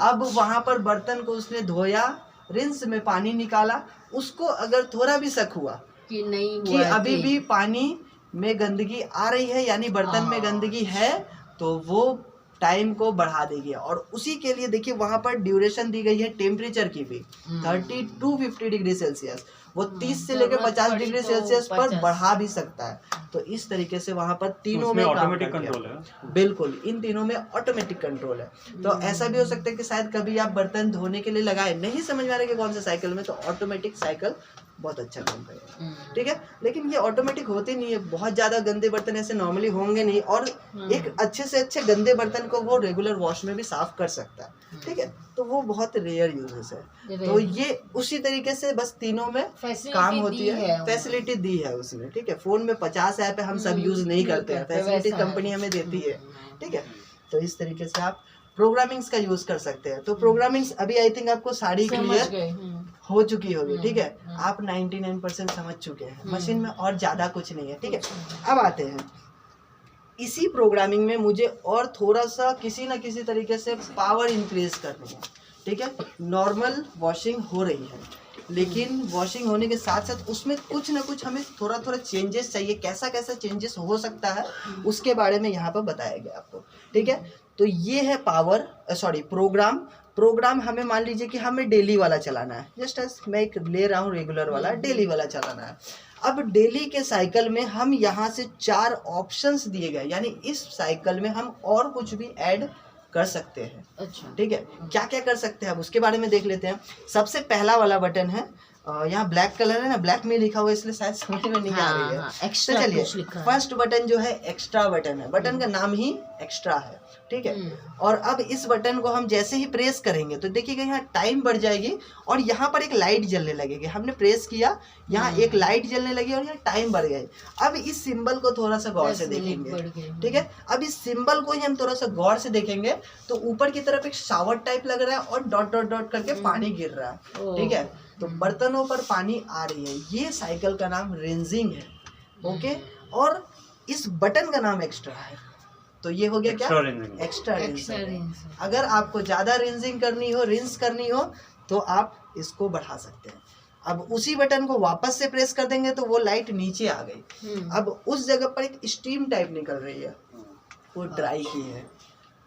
अब वहाँ पर बर्तन को उसने धोया, रिंस में पानी निकाला, उसको अगर थोड़ा भी शक हुआ कि नहीं कि अभी भी पानी में गंदगी आ रही है, यानी बर्तन में गंदगी है, तो वो टाइम को बढ़ा देगी। और उसी के लिए देखिए वहाँ पर ड्यूरेशन दी गई है टेम्परेचर की भी, 30 to 50 डिग्री सेल्सियस, वो 30 से लेकर 50 डिग्री सेल्सियस पर बढ़ा भी सकता है। तो इस तरीके से वहाँ पर तीनों में ऑटोमेटिक कंट्रोल है, बिल्कुल, इन तीनों में ऑटोमेटिक कंट्रोल है। तो ऐसा भी हो सकता है कि शायद कभी आप बर्तन धोने के लिए लगाए, नहीं समझ में आ रहा है कि कौन सा साइकिल में, तो ऑटोमेटिक साइकिल बहुत अच्छा काम करेगा, ठीक है। लेकिन ये ऑटोमेटिक होते नहीं है, बहुत ज़्यादा गंदे बर्तन ऐसे नॉर्मली होंगे नहीं, और एक अच्छे से अच्छे गंदे बर्तन को वो रेगुलर वॉश में भी साफ कर सकता है, ठीक है। तो वो बहुत रेयर यूजेस है। तो ये उसी तरीके से बस तीनों में काम होती है, फैसिलिटी दी है उसने, ठीक है। फ़ोन में 50 ऐप है, हम सब यूज़ नहीं करते हैं, फैसिलिटी कंपनी हमें देती है, ठीक है। तो इस तरीके से आप प्रोग्रामिंग्स का यूज़ कर सकते हैं। तो प्रोग्रामिंग्स अभी आई थिंक आपको सारी क्लियर हो चुकी होगी, ठीक है। आप 99% समझ चुके हैं, मशीन में और ज़्यादा कुछ नहीं है, ठीक है। अब आते हैं इसी प्रोग्रामिंग में मुझे और थोड़ा सा किसी न किसी तरीके से पावर इंक्रीज करनी है, ठीक है। नॉर्मल वॉशिंग हो रही है, लेकिन वॉशिंग होने के साथ साथ उसमें कुछ ना कुछ हमें थोड़ा थोड़ा चेंजेस चाहिए। कैसा कैसा चेंजेस हो सकता है उसके बारे में यहाँ पर बताया गया आपको, ठीक है। तो ये है प्रोग्राम हमें मान लीजिए कि हमें डेली वाला चलाना है, जस्ट एज मैं एक ले रहा हूँ रेगुलर वाला, डेली वाला चलाना है। अब डेली के साइकिल में हम यहाँ से 4 ऑप्शंस दिए गए, यानी इस साइकिल में हम और कुछ भी ऐड कर सकते हैं, अच्छा, ठीक है। क्या क्या कर सकते हैं अब उसके बारे में देख लेते हैं। सबसे पहला वाला बटन है, यहाँ ब्लैक कलर है ना, ब्लैक में लिखा हुआ है इसलिए शायद समझ में नहीं आ रही है। तो चलिए फर्स्ट बटन जो है एक्स्ट्रा बटन है, बटन का नाम ही एक्स्ट्रा है, ठीक है। और अब इस बटन को हम जैसे ही प्रेस करेंगे तो देखिएगा यहाँ टाइम बढ़ जाएगी और यहाँ पर एक लाइट जलने लगेगी। हमने प्रेस किया, यहाँ एक लाइट जलने लगी और यहाँ टाइम बढ़ गई। अब इस सिंबल को थोड़ा सा गौर से देखेंगे, ठीक है। अब इस सिंबल को ही हम थोड़ा सा गौर से देखेंगे तो ऊपर की तरफ एक शावर टाइप लग रहा है और डॉट डॉट डॉट करके पानी गिर रहा है, ठीक है। तो बर्तनों पर पानी आ रही है, ये साइकिल का नाम रिंजिंग है, ओके। और इस बटन का नाम एक्स्ट्रा है, तो ये हो गया क्या, एक्स्ट्रा रिंजिंग। अगर आपको ज़्यादा रिंजिंग करनी हो, रिंस करनी हो, तो आप इसको बढ़ा सकते हैं। अब उसी बटन को वापस से प्रेस कर देंगे तो वो लाइट नीचे आ गई। अब उस जगह पर एक स्टीम टाइप निकल रही है, वो ड्राई की है,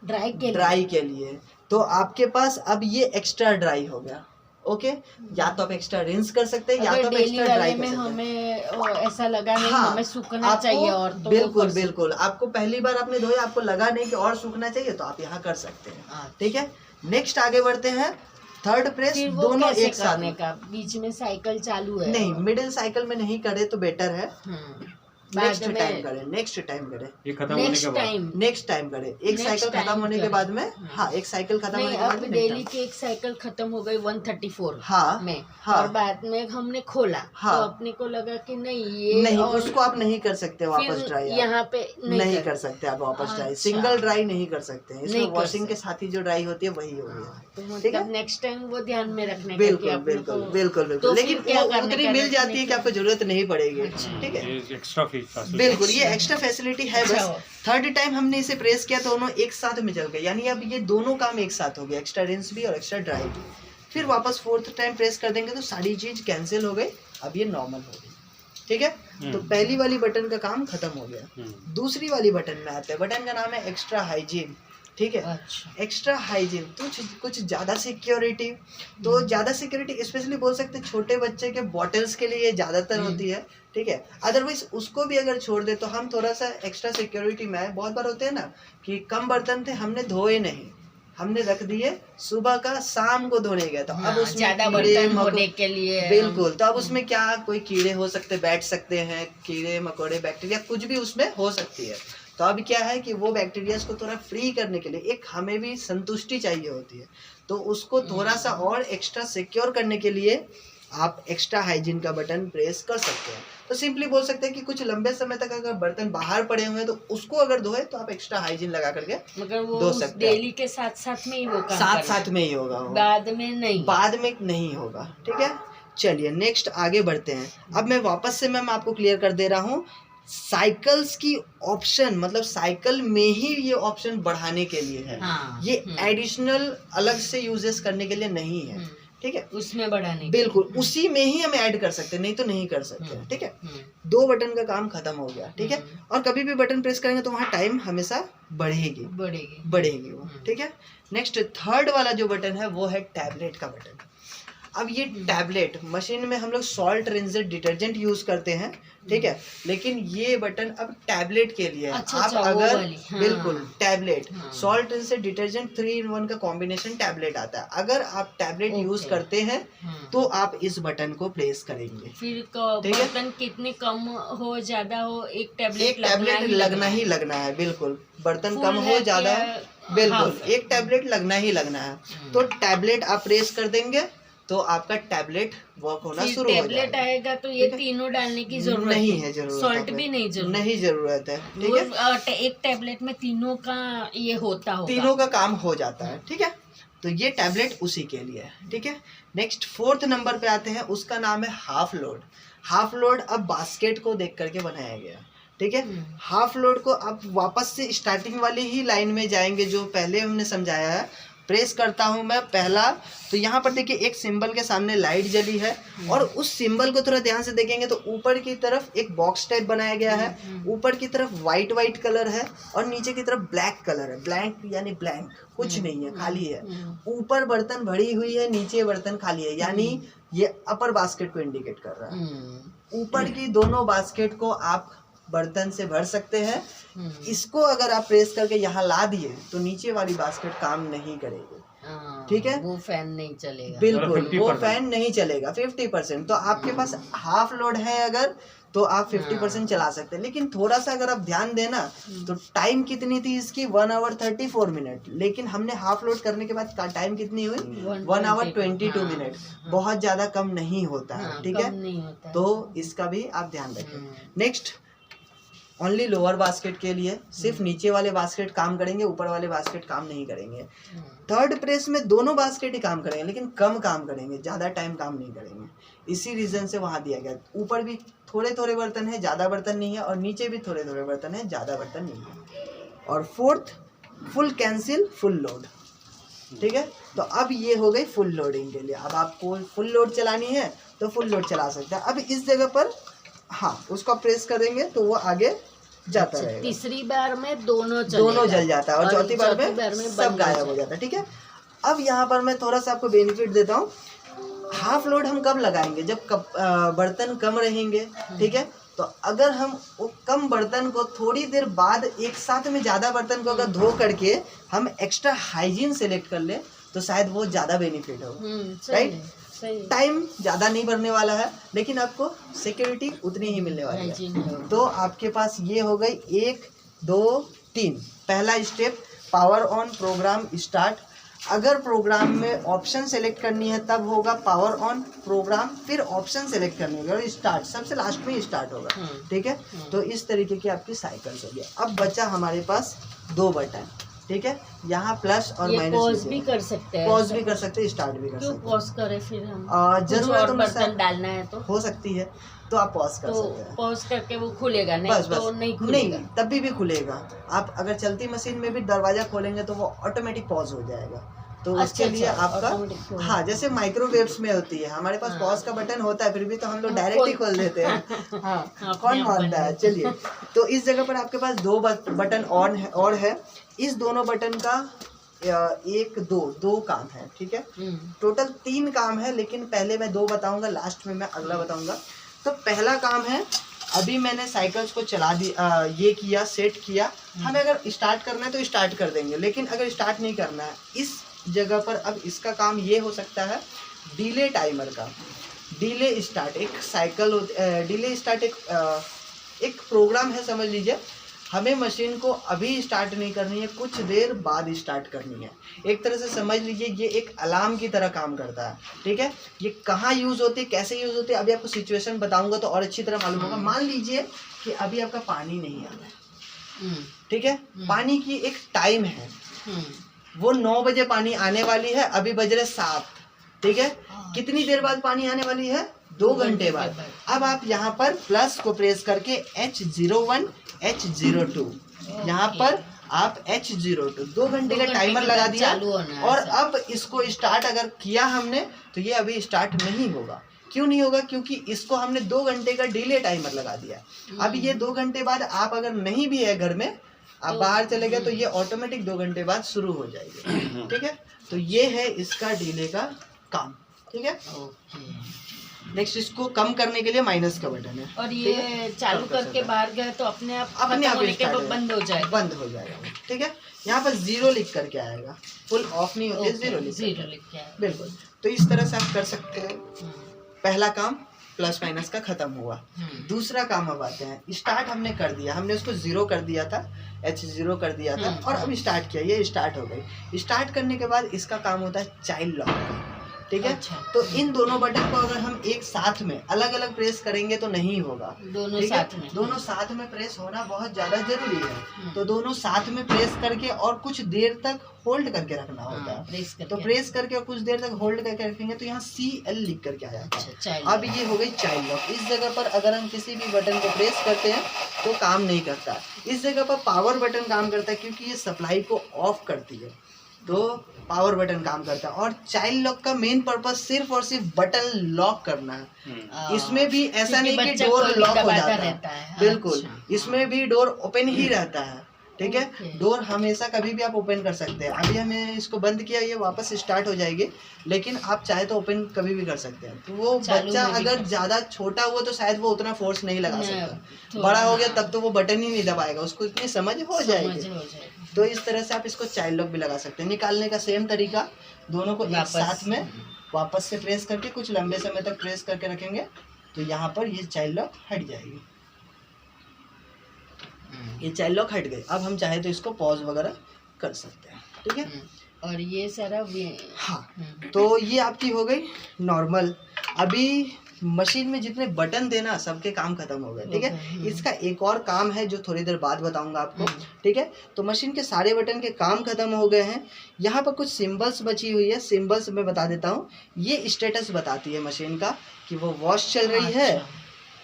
ड्राई के लिए। तो आपके पास अब ये एक्स्ट्रा ड्राई हो गया, ओके। या तो आप एक्स्ट्रा रिंस कर सकते हैं, या तो आप एक्स्ट्रा ड्राई कर सकते हैं। हमें ऐसा लगा नहीं, हाँ, हमें सूखना चाहिए और तो बिल्कुल बिल्कुल आपको पहली बार आपने धोया, आपको लगा नहीं कि और सूखना चाहिए, तो आप यहाँ कर सकते हैं, ठीक है। नेक्स्ट आगे बढ़ते हैं, थर्ड प्रेस दोनों एक साथ का, बीच में साइकिल चालू है नहीं, मिडिल साइकिल में नहीं करे तो बेटर है। नेक्स्ट टाइम करें, नेक्स्ट टाइम करें, ये खत्म होने के बाद नेक्स्ट टाइम करें, एक साइकिल खत्म होने के बाद में, हाँ एक साइकिल खत्म होने के बाद में डेली की एक साइकिल खत्म हो गई 134 हाँ में, हाँ, और बाद में हमने खोला, हाँ, तो अपने को लगा कि नहीं ये नहीं, उसको आप नहीं कर सकते वापस ड्राई, यहाँ पे नहीं कर सकते आप वापस ड्राई, सिंगल ड्राई नहीं कर सकते हैं, इसमें वॉशिंग के साथ ही जो ड्राई होती है वही होगी, ठीक है। नेक्स्ट टाइम वो ध्यान में रखने, बिल्कुल बिल्कुल बिल्कुल बिल्कुल, लेकिन उतनी मिल जाती है कि आपको जरूरत नहीं पड़ेगी, ठीक है। एक्स्ट्रा फीस, बिल्कुल ये एक्स्ट्रा फैसिलिटी है। बस थर्ड टाइम हमने इसे प्रेस किया तो दोनों एक साथ में चल गए, यानी अब ये दोनों काम एक साथ हो गया, एक्स्ट्रा रिंस भी और एक्स्ट्रा ड्राई भी। फिर वापस फोर्थ टाइम प्रेस कर देंगे तो सारी चीज कैंसिल हो गई, अब ये नॉर्मल हो गई, ठीक है। तो पहली वाली बटन का काम खत्म हो गया। दूसरी वाली बटन में आते हैं, बटन का नाम है एक्स्ट्रा हाइजीन, ठीक है। अच्छा। एक्स्ट्रा हाइजीन तो कुछ ज़्यादा सिक्योरिटी, तो ज़्यादा सिक्योरिटी स्पेशली बोल सकते हैं छोटे बच्चे के बॉटल्स के लिए ज़्यादातर होती है, ठीक है। अदरवाइज उसको भी अगर छोड़ दे तो हम थोड़ा सा एक्स्ट्रा सिक्योरिटी में, बहुत बार होते हैं ना कि कम बर्तन थे हमने धोए नहीं, हमने रख दिए, सुबह का शाम को धोने गए, तो अब उसमें ज्यादा बर्तन होने के लिए बिल्कुल, तो अब उसमें क्या कोई कीड़े हो सकते, बैठ सकते हैं, कीड़े मकोड़े बैक्टीरिया कुछ भी उसमें हो सकती है। तो अब क्या है कि वो बैक्टीरियाज को थोड़ा फ्री करने के लिए एक हमें भी संतुष्टि चाहिए होती है, तो उसको थोड़ा सा और एक्स्ट्रा सिक्योर करने के लिए आप एक्स्ट्रा हाइजीन का बटन प्रेस कर सकते हैं। तो सिंपली बोल सकते हैं कि कुछ लंबे समय तक अगर बर्तन बाहर पड़े हुए हैं तो उसको अगर धोए तो आप एक्स्ट्रा हाइजीन लगा करके मगर वो धो सकते हैं। डेली के साथ साथ में ही वो काम साथ करना साथ में ही होगा वो। बाद में नहीं, बाद में नहीं होगा, ठीक है। चलिए नेक्स्ट आगे बढ़ते हैं। अब मैं वापस से मैं आपको क्लियर कर दे रहा हूँ, साइकिल्स की ऑप्शन मतलब साइकिल में ही ये ऑप्शन बढ़ाने के लिए है, हाँ, ये एडिशनल अलग से यूजेस करने के लिए नहीं है, ठीक है। उसमें बढ़ाने बिल्कुल उसी में ही हम ऐड कर सकते हैं, नहीं तो नहीं कर सकते, ठीक है। दो बटन का काम खत्म हो गया, ठीक है। और कभी भी बटन प्रेस करेंगे तो वहाँ टाइम हमेशा बढ़ेगी वो, ठीक है। नेक्स्ट थर्ड वाला जो बटन है वो है टैबलेट का बटन। अब ये टैबलेट मशीन में हम लोग सॉल्ट रिंसेड डिटर्जेंट यूज करते हैं, ठीक है, लेकिन ये बटन अब टैबलेट के लिए है। अच्छा, आप वो अगर वाली, हाँ, बिल्कुल टैबलेट हाँ, सॉल्ट रिंसेड डिटर्जेंट 3-in-1 का कॉम्बिनेशन टैबलेट आता है। अगर आप टैबलेट यूज करते हैं तो आप इस बटन को प्रेस करेंगे, फिर बर्तन कितने कम हो ज्यादा हो एक टैबलेट लगना ही लगना है, बिल्कुल बर्तन कम हो ज्यादा बिल्कुल एक टैबलेट लगना ही लगना है। तो टैबलेट आप प्रेस कर देंगे तो आपका टैबलेट वर्क होना शुरू हो जाएगा। टैबलेट आएगा तो ये तीनों डालने की जरूरत नहीं है, जरूरत सॉल्ट भी नहीं जरूरत है, ठीक है। एक टैबलेट में तीनों का ये होता होगा, तीनों का काम हो जाता है, ठीक है। तो ये टैबलेट उसी के लिए है, ठीक है। नेक्स्ट फोर्थ नंबर पे आते हैं, उसका नाम है हाफ लोड। हाफ लोड अब बास्केट को देख करके बनाया गया, ठीक है। हाफ लोड को अब वापस से स्टार्टिंग वाली ही लाइन में जाएंगे जो पहले हमने समझाया है। प्रेस करता हूं मैं पहला, तो यहाँ पर देखिए एक सिंबल के सामने लाइट जली है और उस सिंबल को थोड़ा ध्यान से देखेंगे तो ऊपर की तरफ एक बॉक्स टाइप बनाया गया है, ऊपर की तरफ वाइट कलर है और नीचे की तरफ ब्लैक कलर है। ब्लैंक यानी ब्लैंक, कुछ नहीं है, खाली है। ऊपर बर्तन भरी हुई है, नीचे बर्तन खाली है, यानी ये अपर बास्केट को इंडिकेट कर रहा है। ऊपर की दोनों बास्केट को आप बर्तन से भर सकते हैं। इसको अगर आप प्रेस करके यहाँ ला दिए तो नीचे वाली बास्केट काम नहीं करेगी, ठीक है। वो फैन नहीं चलेगा, बिल्कुल वो फैन नहीं चलेगा 50%। तो आपके पास हाफ लोड है अगर तो आप 50% चला सकते हैं, लेकिन थोड़ा सा अगर आप ध्यान देना तो टाइम कितनी थी इसकी 1 hour 34 मिनट, लेकिन हमने हाफ लोड करने के बाद टाइम कितनी हुई 1 hour 22 मिनट। बहुत ज्यादा कम नहीं होता है, ठीक है। तो इसका भी आप ध्यान रखें। नेक्स्ट ओनली लोअर बास्केट के लिए सिर्फ नीचे वाले बास्केट काम करेंगे, ऊपर वाले बास्केट काम नहीं करेंगे। थर्ड प्रेस में दोनों बास्केट ही काम करेंगे लेकिन कम काम करेंगे, ज़्यादा टाइम काम नहीं करेंगे। इसी रीज़न से वहाँ दिया गया। ऊपर भी थोड़े थोड़े बर्तन है, ज़्यादा बर्तन नहीं है, और नीचे भी थोड़े थोड़े बर्तन है, ज़्यादा बर्तन नहीं है। और fourth full cancel full load, ठीक है। तो अब ये हो गई फुल लोडिंग के लिए। अब आपको फुल लोड चलानी है तो फुल लोड चला सकते हैं। अब इस जगह पर हाँ उसको प्रेस करेंगे तो वो आगे जाता रहेगा। तीसरी बार में दोनों जल जाता है और चौथी बार में सब गायब हो जाता है, ठीक है। अब यहाँ पर मैं थोड़ा सा आपको बेनिफिट देता हूँ। हाफ लोड हम कब लगाएंगे, जब बर्तन कम रहेंगे, ठीक है। तो अगर हम वो कम बर्तन को थोड़ी देर बाद एक साथ में ज़्यादा बर्तन को अगर धो करके हम एक्स्ट्रा हाइजीन सेलेक्ट कर ले तो शायद वो ज़्यादा बेनिफिट होगा, राइट। टाइम ज़्यादा नहीं बढ़ने वाला है लेकिन आपको सिक्योरिटी उतनी ही मिलने वाली है। तो आपके पास ये हो गई 1 2 3। पहला step power on program start. अगर प्रोग्राम में ऑप्शन सेलेक्ट करनी है तब होगा पावर ऑन प्रोग्राम, फिर ऑप्शन सेलेक्ट करनी होगी और स्टार्ट सबसे लास्ट में स्टार्ट होगा, ठीक है। तो इस तरीके की आपकी साइकिल्स हो गया। अब बचा हमारे पास 2 बटन, ठीक है। यहाँ प्लस और माइनस पॉज भी कर सकते हैं, पॉज भी कर सकते हैं, स्टार्ट भी कर सकते हैं। पॉज करें फिर हम जरूरत बर्तन डालना है तो हो सकती है तो आप पॉज कर सकते हैं। पॉज करके वो खुलेगा, नहीं बस तो नहीं खुलेगा। नहीं तभी भी खुलेगा। आप अगर चलती मशीन में भी दरवाजा खोलेंगे तो वो ऑटोमेटिक पॉज हो जाएगा, तो उसके लिए आपका हाँ जैसे माइक्रोवेव्स में होती है, हमारे पास पॉज का बटन होता है फिर भी तो हम लोग डायरेक्ट ही खोल देते हैं। हाँ कौन मानता है। चलिए, तो इस जगह पर आपके पास 2 बटन ऑन है और है। इस दोनों बटन का 1 2 काम है, ठीक है। टोटल 3 काम है, लेकिन पहले मैं 2 बताऊंगा, लास्ट में मैं अगला बताऊंगा। तो पहला काम है, अभी मैंने साइकिल्स को चला दिया, ये किया, सेट किया। हमें अगर स्टार्ट करना है तो स्टार्ट कर देंगे, लेकिन अगर स्टार्ट नहीं करना है इस जगह पर, अब इसका काम ये हो सकता है डिले टाइमर का। डिले स्टार्ट एक साइकिल डिले स्टार्ट एक प्रोग्राम है, समझ लीजिए। हमें मशीन को अभी स्टार्ट नहीं करनी है, कुछ देर बाद स्टार्ट करनी है। एक तरह से समझ लीजिए ये एक अलार्म की तरह काम करता है, ठीक है। ये कहाँ यूज़ होती है, कैसे यूज़ होती है, अभी आपको सिचुएशन बताऊंगा तो और अच्छी तरह मालूम होगा। मान लीजिए कि अभी आपका पानी नहीं आ रहा है, ठीक है। पानी की एक टाइम है, वो 9 बजे पानी आने वाली है, अभी बज रहे 7, ठीक है। कितनी देर बाद पानी आने वाली है, 2 घंटे बाद। अब आप यहाँ पर प्लस को प्रेस करके H01 H02 यहाँ पर आप H02 2 घंटे का टाइमर लगा दिया, और अब इसको स्टार्ट अगर किया हमने तो ये अभी स्टार्ट नहीं होगा। क्यों नहीं होगा, क्योंकि इसको हमने 2 घंटे का डिले टाइमर लगा दिया। अब ये 2 घंटे बाद आप अगर नहीं भी है घर में, आप बाहर चले गए तो ये ऑटोमेटिक 2 घंटे बाद शुरू हो जाएगी, ठीक है। तो ये है इसका डिले का काम, ठीक है। नेक्स्ट इसको कम करने के लिए माइनस का बटन है, और ये चालू करके बाहर गए तो अपने आप स्टार्ट बंद हो जाएगा, ठीक है। यहाँ पर 0 लिख करके आएगा, फुल ऑफ नहीं होती, 0 लिख के आएगा, बिल्कुल। तो इस तरह से आप कर सकते हैं। पहला काम प्लस माइनस का खत्म हुआ। दूसरा काम अब आते हैं, स्टार्ट हमने कर दिया, हमने उसको 0 कर दिया था, H0 कर दिया था, और अब स्टार्ट किया, ये स्टार्ट हो गई। स्टार्ट करने के बाद इसका काम होता है चाइल्ड लॉक का, ठीक है। अच्छा। तो इन दोनों बटन को अगर हम एक साथ में अलग अलग प्रेस करेंगे तो नहीं होगा, दोनों ठीक है? साथ में, दोनों साथ में प्रेस होना बहुत ज़्यादा जरूरी है। तो दोनों साथ में प्रेस करके और कुछ देर तक होल्ड करके रखना होता है। तो प्रेस करके और कुछ देर तक होल्ड करके रखेंगे तो यहाँ CL लिख करके आ जाता है। अब ये हो गई चाइल्ड लॉक। इस जगह पर अगर हम किसी भी बटन को प्रेस करते हैं तो काम नहीं करता। इस जगह पर पावर बटन काम करता है, क्योंकि ये सप्लाई को ऑफ करती है, तो पावर बटन काम करता है। और चाइल्ड लॉक का मेन पर्पस सिर्फ और सिर्फ बटन लॉक करना है। इसमें भी ऐसा नहीं कि डोर लॉक हो जाता है, बिल्कुल। इसमें भी डोर ओपन ही रहता है, ठीक है। डोर हमेशा कभी भी आप ओपन कर सकते हैं। अभी हमने इसको बंद किया, ये वापस स्टार्ट हो जाएगी, लेकिन आप चाहे तो ओपन कभी भी कर सकते हैं। तो वो बच्चा अगर ज़्यादा छोटा हुआ तो शायद वो उतना फोर्स नहीं लगा सकता, बड़ा हो गया तब तो वो बटन ही नहीं दबाएगा, उसको इतनी समझ हो जाएगी। तो इस तरह से आप इसको चाइल्ड लॉक भी लगा सकते हैं। निकालने का सेम तरीका, दोनों को एक साथ में वापस से प्रेस करके कुछ लंबे समय तक प्रेस करके रखेंगे तो यहाँ पर ये चाइल्ड लॉक हट जाएगी। ये चाइल्ड लॉक हट गई। अब हम चाहे तो इसको पॉज वगैरह कर सकते हैं, ठीक है। और ये सारा हाँ, तो ये आपकी हो गई नॉर्मल। अभी मशीन में जितने बटन थे ना, सबके काम खत्म हो गए, ठीक है। इसका एक और काम है जो थोड़ी देर बाद बताऊंगा आपको, ठीक है। तो मशीन के सारे बटन के काम खत्म हो गए हैं। यहाँ पर कुछ सिंबल्स बची हुई है, सिंबल्स मैं बता देता हूँ। ये स्टेटस बताती है मशीन का कि वो वॉश चल रही है,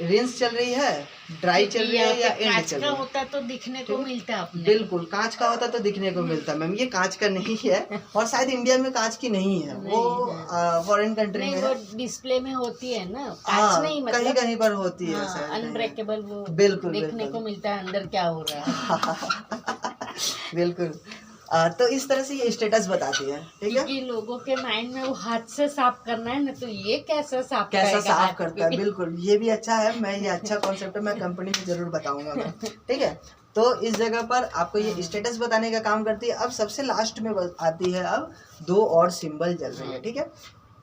रिंस चल रही है, ड्राई चल रही है या एंड चल रही है। होता तो दिखने को मिलता है, बिल्कुल कांच का होता तो दिखने को मिलता। मैम ये कांच का नहीं है, और शायद इंडिया में कांच की नहीं है, वो फॉरेन कंट्री में वो डिस्प्ले में होती है ना, कांच नहीं, मतलब कहीं कहीं पर होती है, अनब्रेकेबल, वो बिल्कुल देखने को मिलता है अंदर क्या हो रहा है। बिल्कुल। तो इस तरह से ये स्टेटस बताती है, ठीक है। क्योंकि लोगों के माइंड में वो हाथ से साफ करना है ना, तो ये कैसा साफ करता है, बिल्कुल। ये भी अच्छा है, मैं ये अच्छा कॉन्सेप्ट है, मैं कंपनी में जरूर बताऊंगा मैं, ठीक है। तो इस जगह पर आपको ये स्टेटस बताने का काम करती है। अब सबसे लास्ट में आती है, अब 2 और सिंबल जल रही है, ठीक है।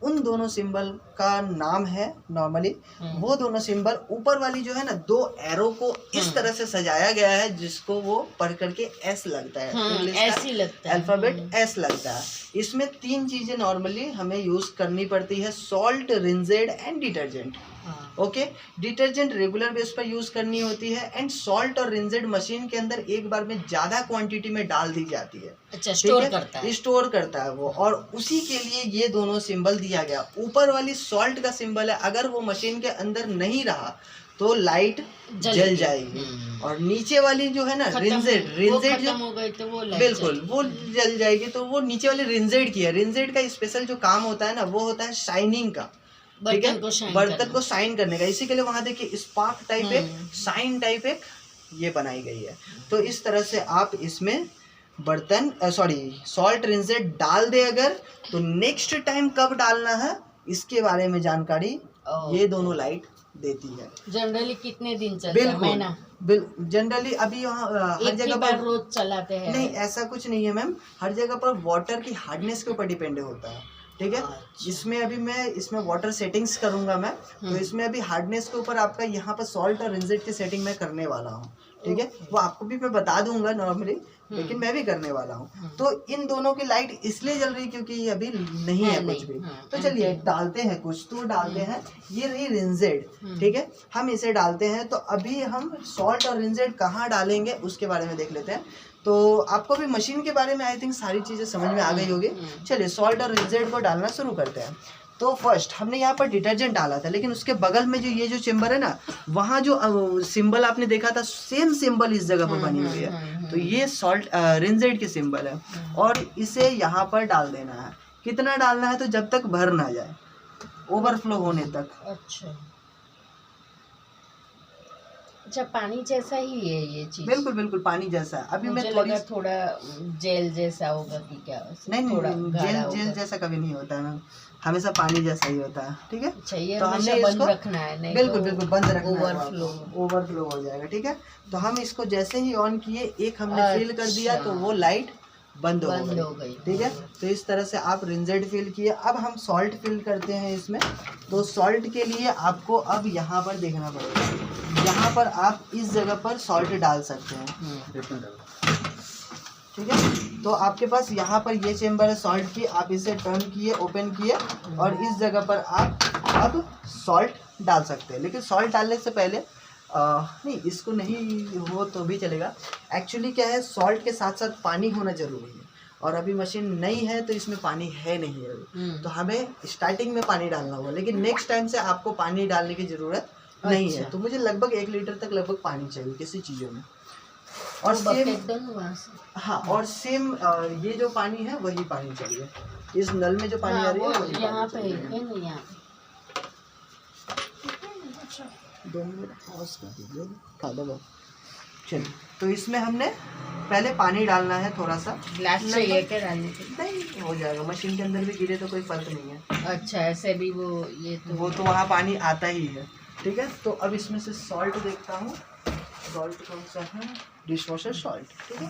उन दोनों सिंबल का नाम है नॉर्मली, वो दोनों सिंबल ऊपर वाली जो है ना, 2 एरो को इस तरह से सजाया गया है जिसको वो पढ़ करके S लगता है, इंग्लिश का अल्फाबेट S लगता है। इसमें 3 चीजें नॉर्मली हमें यूज करनी पड़ती है, salt, rinsed and detergent. Okay, detergent regular base पर यूज करनी होती है, एंड सॉल्ट और रिंजेड मशीन के अंदर एक बार में ज्यादा क्वांटिटी में डाल दी जाती है। अच्छा, स्टोर करता है वो, और उसी के लिए ये दोनों सिंबल दिया गया। ऊपर वाली सॉल्ट का सिंबल है, अगर वो मशीन के अंदर नहीं रहा तो लाइट जल जाएगी। और नीचे वाली जो है ना रिंजेड जो हो गई तो वो बिल्कुल वो जल जाएगी। तो वो नीचे वाली रिंजेड की है। रिंजेड का स्पेशल जो काम होता है ना वो होता है शाइनिंग का, ठीक है, बर्तन को शाइन करने का। इसी के लिए वहां देखिए स्पार्क टाइप एक शाइन टाइप एक ये बनाई गई है। तो इस तरह से आप इसमें बर्तन सॉल्ट रिंजेड डाल दे अगर, तो नेक्स्ट टाइम कब डालना है इसके बारे में जानकारी ये दोनों लाइट देती है। जनरली कितने दिन चलता है? महीना? जनरली अभी यहाँ हर जगह पर रोज चलाते हैं? नहीं, ऐसा कुछ नहीं है मैम। हर जगह पर वाटर की हार्डनेस के ऊपर डिपेंड होता है, ठीक है। इसमें अभी मैं इसमें वाटर सेटिंग्स करूंगा मैं, तो इसमें अभी हार्डनेस के ऊपर आपका यहाँ पर सॉल्ट और रिंजेड की सेटिंग मैं करने वाला हूँ, ठीक है। वो आपको भी मैं बता दूंगा नॉर्मली, लेकिन मैं भी करने वाला हूँ। तो इन दोनों की लाइट इसलिए जल रही क्योंकि ये अभी नहीं है कुछ भी। तो चलिए डालते हैं कुछ, तो डालते हैं। ये रही रिंजेड, ठीक है, हम इसे डालते हैं। तो अभी हम सॉल्ट और रिंजेड कहाँ डालेंगे उसके बारे में देख लेते हैं। तो आपको भी मशीन के बारे में आई थिंक सारी चीज़ें समझ में आ गई होगी। चलिए सॉल्ट और रिंजेड को डालना शुरू करते हैं। तो फर्स्ट हमने यहाँ पर डिटर्जेंट डाला था, लेकिन उसके बगल में जो ये जो चेम्बर है ना, वहाँ जो सिंबल आपने देखा था, सेम सिंबल इस जगह पर बनी हुई है। तो ये सॉल्ट रिंजेड की सिंबल है और इसे यहाँ पर डाल देना है। कितना डालना है? तो जब तक भर ना जाए, ओवरफ्लो होने तक। अच्छा, पानी जैसा ही है ये चीज? बिल्कुल बिल्कुल पानी जैसा है। अभी मैं थोड़ा जेल जैसा होगा कि क्या? नहीं, जेल जैसा कभी नहीं होता है मैम, हमेशा पानी जैसा ही होता है, ठीक है। तो हमने इसको रखना है, नहीं बिल्कुल बंद रखना है, ओवरफ्लो हो जाएगा, ठीक है। तो हम इसको जैसे ही ऑन किए, एक हमने फिल कर दिया तो वो लाइट बंद हो गई, ठीक है। तो इस तरह से आप रिंजेड फिल किए। अब हम सॉल्ट फिल करते हैं इसमें। तो सॉल्ट के लिए आपको अब यहाँ पर देखना पड़ेगा, यहाँ पर आप इस जगह पर सॉल्ट डाल सकते हैं, ठीक है। तो आपके पास यहाँ पर ये चेम्बर है सॉल्ट की, आप इसे टर्न किए, ओपन किए और इस जगह पर आप अब सॉल्ट डाल सकते हैं। लेकिन सॉल्ट डालने से पहले नहीं, इसको नहीं हो तो भी चलेगा। एक्चुअली क्या है, सॉल्ट के साथ साथ पानी होना जरूरी है और अभी मशीन नई है तो इसमें पानी है नहीं अभी। तो हमें स्टार्टिंग में पानी डालना होगा, लेकिन नेक्स्ट टाइम से आपको पानी डालने की ज़रूरत नहीं है। तो मुझे लगभग 1 लीटर तक लगभग पानी चाहिए किसी चीज़ों में। और हाँ, और सेम ये जो पानी है वही पानी चाहिए। इस नल में जो पानी आ रही है वही यहाँ पे। 2 मिनट पॉज कर दीजिए, खा दो। चलिए, तो इसमें हमने पहले पानी डालना है थोड़ा सा। ग्लास चाहिए क्या डालने के? नहीं, हो जाएगा। मशीन के अंदर भी गिरे तो कोई फर्क नहीं है। अच्छा, ऐसे भी वो तो वहाँ पानी आता ही है, ठीक है। तो अब इसमें से सॉल्ट देखता हूँ, सॉल्ट कौन सा है? डिश वॉशर सॉल्ट, ठीक है।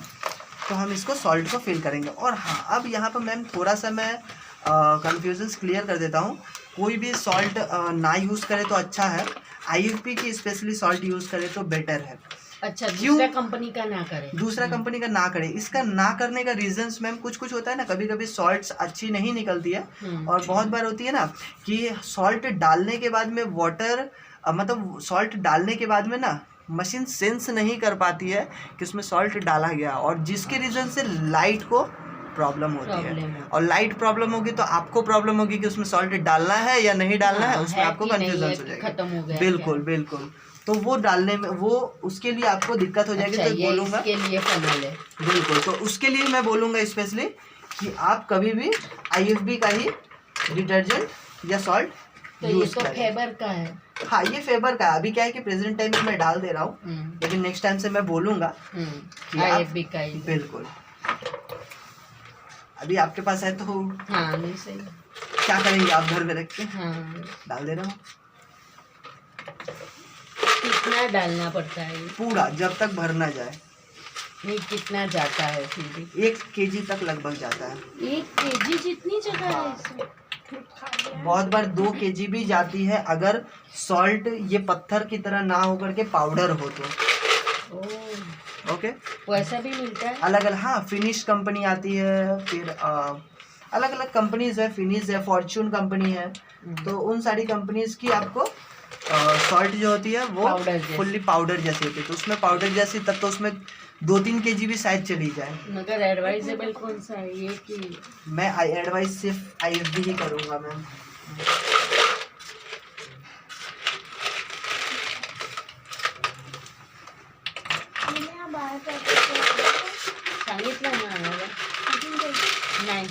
तो हम इसको सॉल्ट को फिल करेंगे। और हाँ, अब यहाँ पर मैम थोड़ा सा मैं कन्फ्यूजन्स क्लियर कर देता हूँ। कोई भी सॉल्ट ना यूज़ करे तो अच्छा है, IFB की स्पेशली सॉल्ट यूज़ करे तो बेटर है। अच्छा, दूसरा कंपनी का ना करे? दूसरा कंपनी का ना करे। इसका ना करने का रीजंस मैम कुछ होता है ना, कभी कभी सॉल्ट्स अच्छी नहीं निकलती है और बहुत बार होती है ना कि सॉल्ट डालने के बाद में वाटर मतलब सॉल्ट डालने के बाद में ना मशीन सेंस नहीं कर पाती है कि उसमें सॉल्ट डाला गया, और जिसके रीज़न से लाइट को प्रॉब्लम होती है। और लाइट प्रॉब्लम होगी तो आपको प्रॉब्लम होगी कि उसमें सॉल्ट डालना है या नहीं डालना है, उसमें आपको कंफ्यूजन हो जाएगा। बिल्कुल। तो वो डालने में वो उसके लिए आपको दिक्कत हो जाएगी। तो बोलूँगा इसके लिए फाइनल है। बिल्कुल, तो उसके लिए मैं बोलूँगा स्पेशली कि आप कभी भी IFB का ही डिटर्जेंट या सॉल्ट यूज़ करें। फेबर का है? हाँ, ये फेबर का है। अभी क्या है कि प्रेजेंट टाइम में मैं डाल दे रहा हूँ, लेकिन नेक्स्ट टाइम से मैं बोलूँगा कि IFB का ही। बिल्कुल। अभी आपके पास है तो हाँ, नहीं सही। क्या करेंगे आप घर में रख के? हाँ, डाल दे रहा हूँ। कितना डालना पड़ता है? पूरा, जब तक भर ना जाए। नहीं, कितना जाता है फिर भी? 1 kg तक लगभग जाता है। 1 kg जितनी जगह है इसमें? बहुत बार 2 kg भी जाती है, अगर सॉल्ट ये पत्थर की तरह ना होकर के पाउडर हो तो। ओके, वैसा भी मिलता है अलग अलग। हाँ, फिनिश कंपनी आती है, फिर अलग अलग कंपनीज है। फिनिश है, फॉर्च्यून कंपनी है। तो उन सारी कंपनीज की आपको सॉल्ट जो होती है वो फुल्ली पाउडर जैसी होती है। तो उसमें पाउडर जैसी, तब तो उसमें 2-3 kg भी शायद चली जाए। मगर एडवाइजेबल कौन सा है ये कि? मैं एडवाइस सिर्फ IFB ही करूँगा मैम। सांगितलं ना आम्हाला. नाही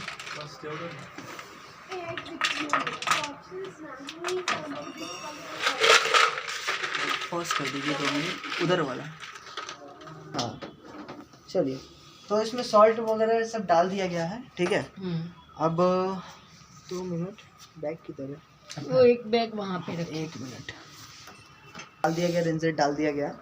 पॉज कर दीजिए 2 मिनट, उधर वाला। हाँ चलिए, तो इसमें सॉल्ट वगैरह सब डाल दिया गया है, ठीक है। अब 2 मिनट, बैग की तरह वो एक बैग वहाँ पे रखिए। 1 मिनट, डाल दिया गया, रिंजेट डाल दिया गया।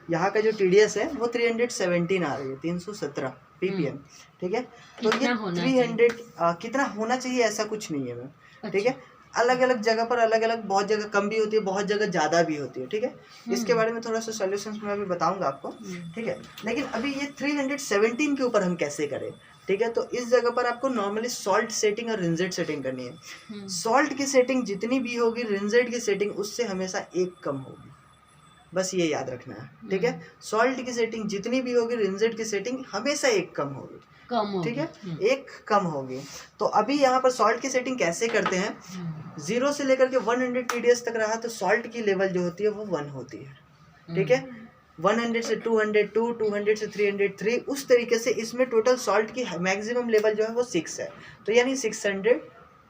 यहाँ का जो TDS है वो 317 आ रही है, 317 ppm, ठीक है। तो ये कितना होना 300 कितना होना चाहिए ऐसा कुछ नहीं है मैम, ठीक है। अलग अलग जगह पर अलग अलग, बहुत जगह कम भी होती है, बहुत जगह ज़्यादा भी होती है, ठीक है। इसके बारे में थोड़ा सा सॉल्यूशंस मैं अभी बताऊंगा आपको, ठीक है। लेकिन अभी ये 317 के ऊपर हम कैसे करें, ठीक है। तो इस जगह पर आपको नॉर्मली सॉल्ट सेटिंग और रिंजेट सेटिंग करनी है। सॉल्ट की सेटिंग जितनी भी होगी, रिंजेट की सेटिंग उससे हमेशा 1 कम होगी, बस ये याद रखना है, ठीक है। सॉल्ट की सेटिंग जितनी भी होगी, रिंजेट की सेटिंग हमेशा 1 कम होगी, ठीक है, 1 कम होगी। तो अभी यहाँ पर सॉल्ट की सेटिंग कैसे करते हैं, 0 से लेकर के 100 TDS तक रहा तो सॉल्ट की लेवल जो होती है वो 1 होती है, ठीक है। 100 से 202, 200 से 303, उस तरीके से इसमें टोटल सॉल्ट की मैक्सिमम लेवल जो है वो 6 है। तो यानी 600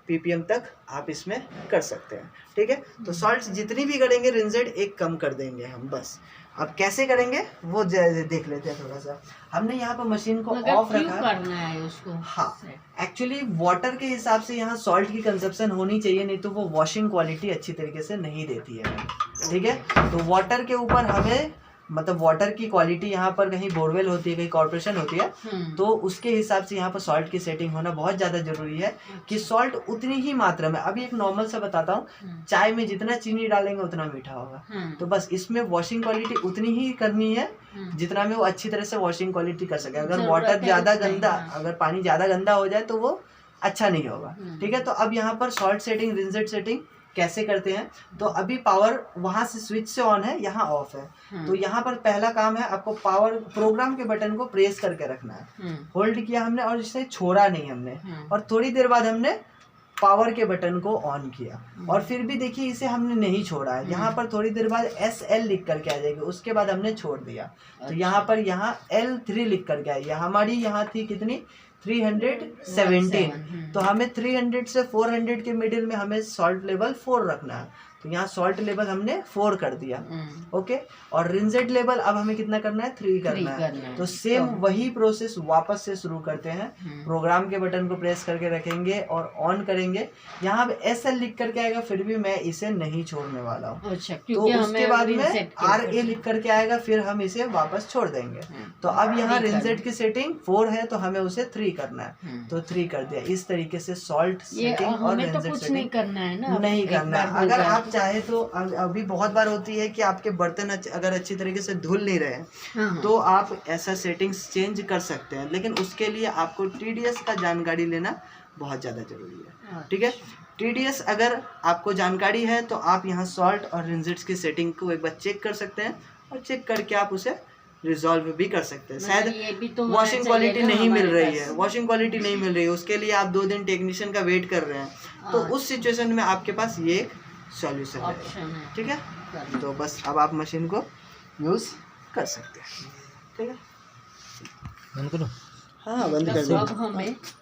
ppm तक आप इसमें कर सकते हैं, ठीक है। तो सॉल्ट जितनी भी करेंगे, रिंजेट 1 कम कर देंगे हम, बस। अब कैसे करेंगे वो देख लेते हैं थोड़ा सा। हमने यहाँ पर मशीन को ऑफ रखा है, करना है उसको। हाँ, एक्चुअली वाटर के हिसाब से यहाँ सॉल्ट की कंजप्शन होनी चाहिए, नहीं तो वो वॉशिंग क्वालिटी अच्छी तरीके से नहीं देती है, ठीक है। तो वाटर के ऊपर हमें, मतलब वाटर की क्वालिटी यहाँ पर कहीं बोरवेल होती है, कहीं कॉर्पोरेशन होती है, तो उसके हिसाब से यहाँ पर सॉल्ट की सेटिंग होना बहुत ज़्यादा जरूरी है कि सॉल्ट उतनी ही मात्रा में। अभी एक नॉर्मल सा बताता हूँ, चाय में जितना चीनी डालेंगे उतना मीठा होगा, तो बस इसमें वॉशिंग क्वालिटी उतनी ही करनी है जितना में वो अच्छी तरह से वॉशिंग क्वालिटी कर सके। अगर वाटर ज़्यादा गंदा, अगर पानी ज़्यादा गंदा हो जाए तो वो अच्छा नहीं होगा, ठीक है। तो अब यहाँ पर सॉल्ट सेटिंग, रिंजेट सेटिंग कैसे करते हैं, तो अभी पावर वहां से स्विच से ऑन है, यहाँ ऑफ है। तो यहाँ पर पहला काम है, आपको पावर प्रोग्राम के बटन को प्रेस करके रखना है। होल्ड किया हमने और इसे छोड़ा नहीं हमने, और थोड़ी देर बाद हमने पावर के बटन को ऑन किया, और फिर भी देखिए इसे हमने नहीं छोड़ा है। यहाँ पर थोड़ी देर बाद SL लिख करके आ जाएगी, उसके बाद हमने छोड़ दिया। तो यहाँ पर यहाँ L3 लिख करके आई, हमारी यहाँ थी कितनी, 317। तो हमें 300 से 400 के मिडिल में हमें सॉल्ट लेवल 4 रखना है। तो यहाँ सॉल्ट लेवल हमने 4 कर दिया, ओके। और रिंजेट लेवल अब हमें कितना करना है, 3 करना है। तो सेम वही प्रोसेस वापस से शुरू करते हैं। प्रोग्राम के बटन को प्रेस करके रखेंगे और ऑन करेंगे। यहाँ पे SL लिख करके आएगा, फिर भी मैं इसे नहीं छोड़ने वाला हूँ। तो उसके बाद में RA लिख करके आएगा, फिर हम इसे वापस छोड़ देंगे। तो अब यहाँ रिंजेट की सेटिंग 4 है, तो हमें उसे 3 करना है, तो 3 कर दिया। इस तरीके से सॉल्ट सेटिंग और रिंजेट सेटिंग नहीं करना है ना, नहीं करना है। अगर आप चाहे तो अभी बहुत बार होती है कि आपके बर्तन अगर अच्छी तरीके से धुल नहीं रहे तो आप ऐसा सेटिंग्स चेंज कर सकते हैं, लेकिन उसके लिए आपको TDS का जानकारी लेना बहुत ज़्यादा जरूरी है, ठीक है। TDS अगर आपको जानकारी है तो आप यहाँ सॉल्ट और रिंजेट्स की सेटिंग को एक बार चेक कर सकते हैं, और चेक करके आप उसे रिजॉल्व भी कर सकते हैं। शायद वॉशिंग क्वालिटी नहीं मिल रही है, वॉशिंग क्वालिटी नहीं मिल रही है, उसके लिए आप 2 दिन टेक्नीशियन का वेट कर रहे हैं, तो उस सिचुएशन में आपके पास ये एक सॉल्यूशन है, ठीक है। तो बस अब आप मशीन को यूज कर सकते हैं, ठीक है। बंद करो। हाँ बंद कर दो।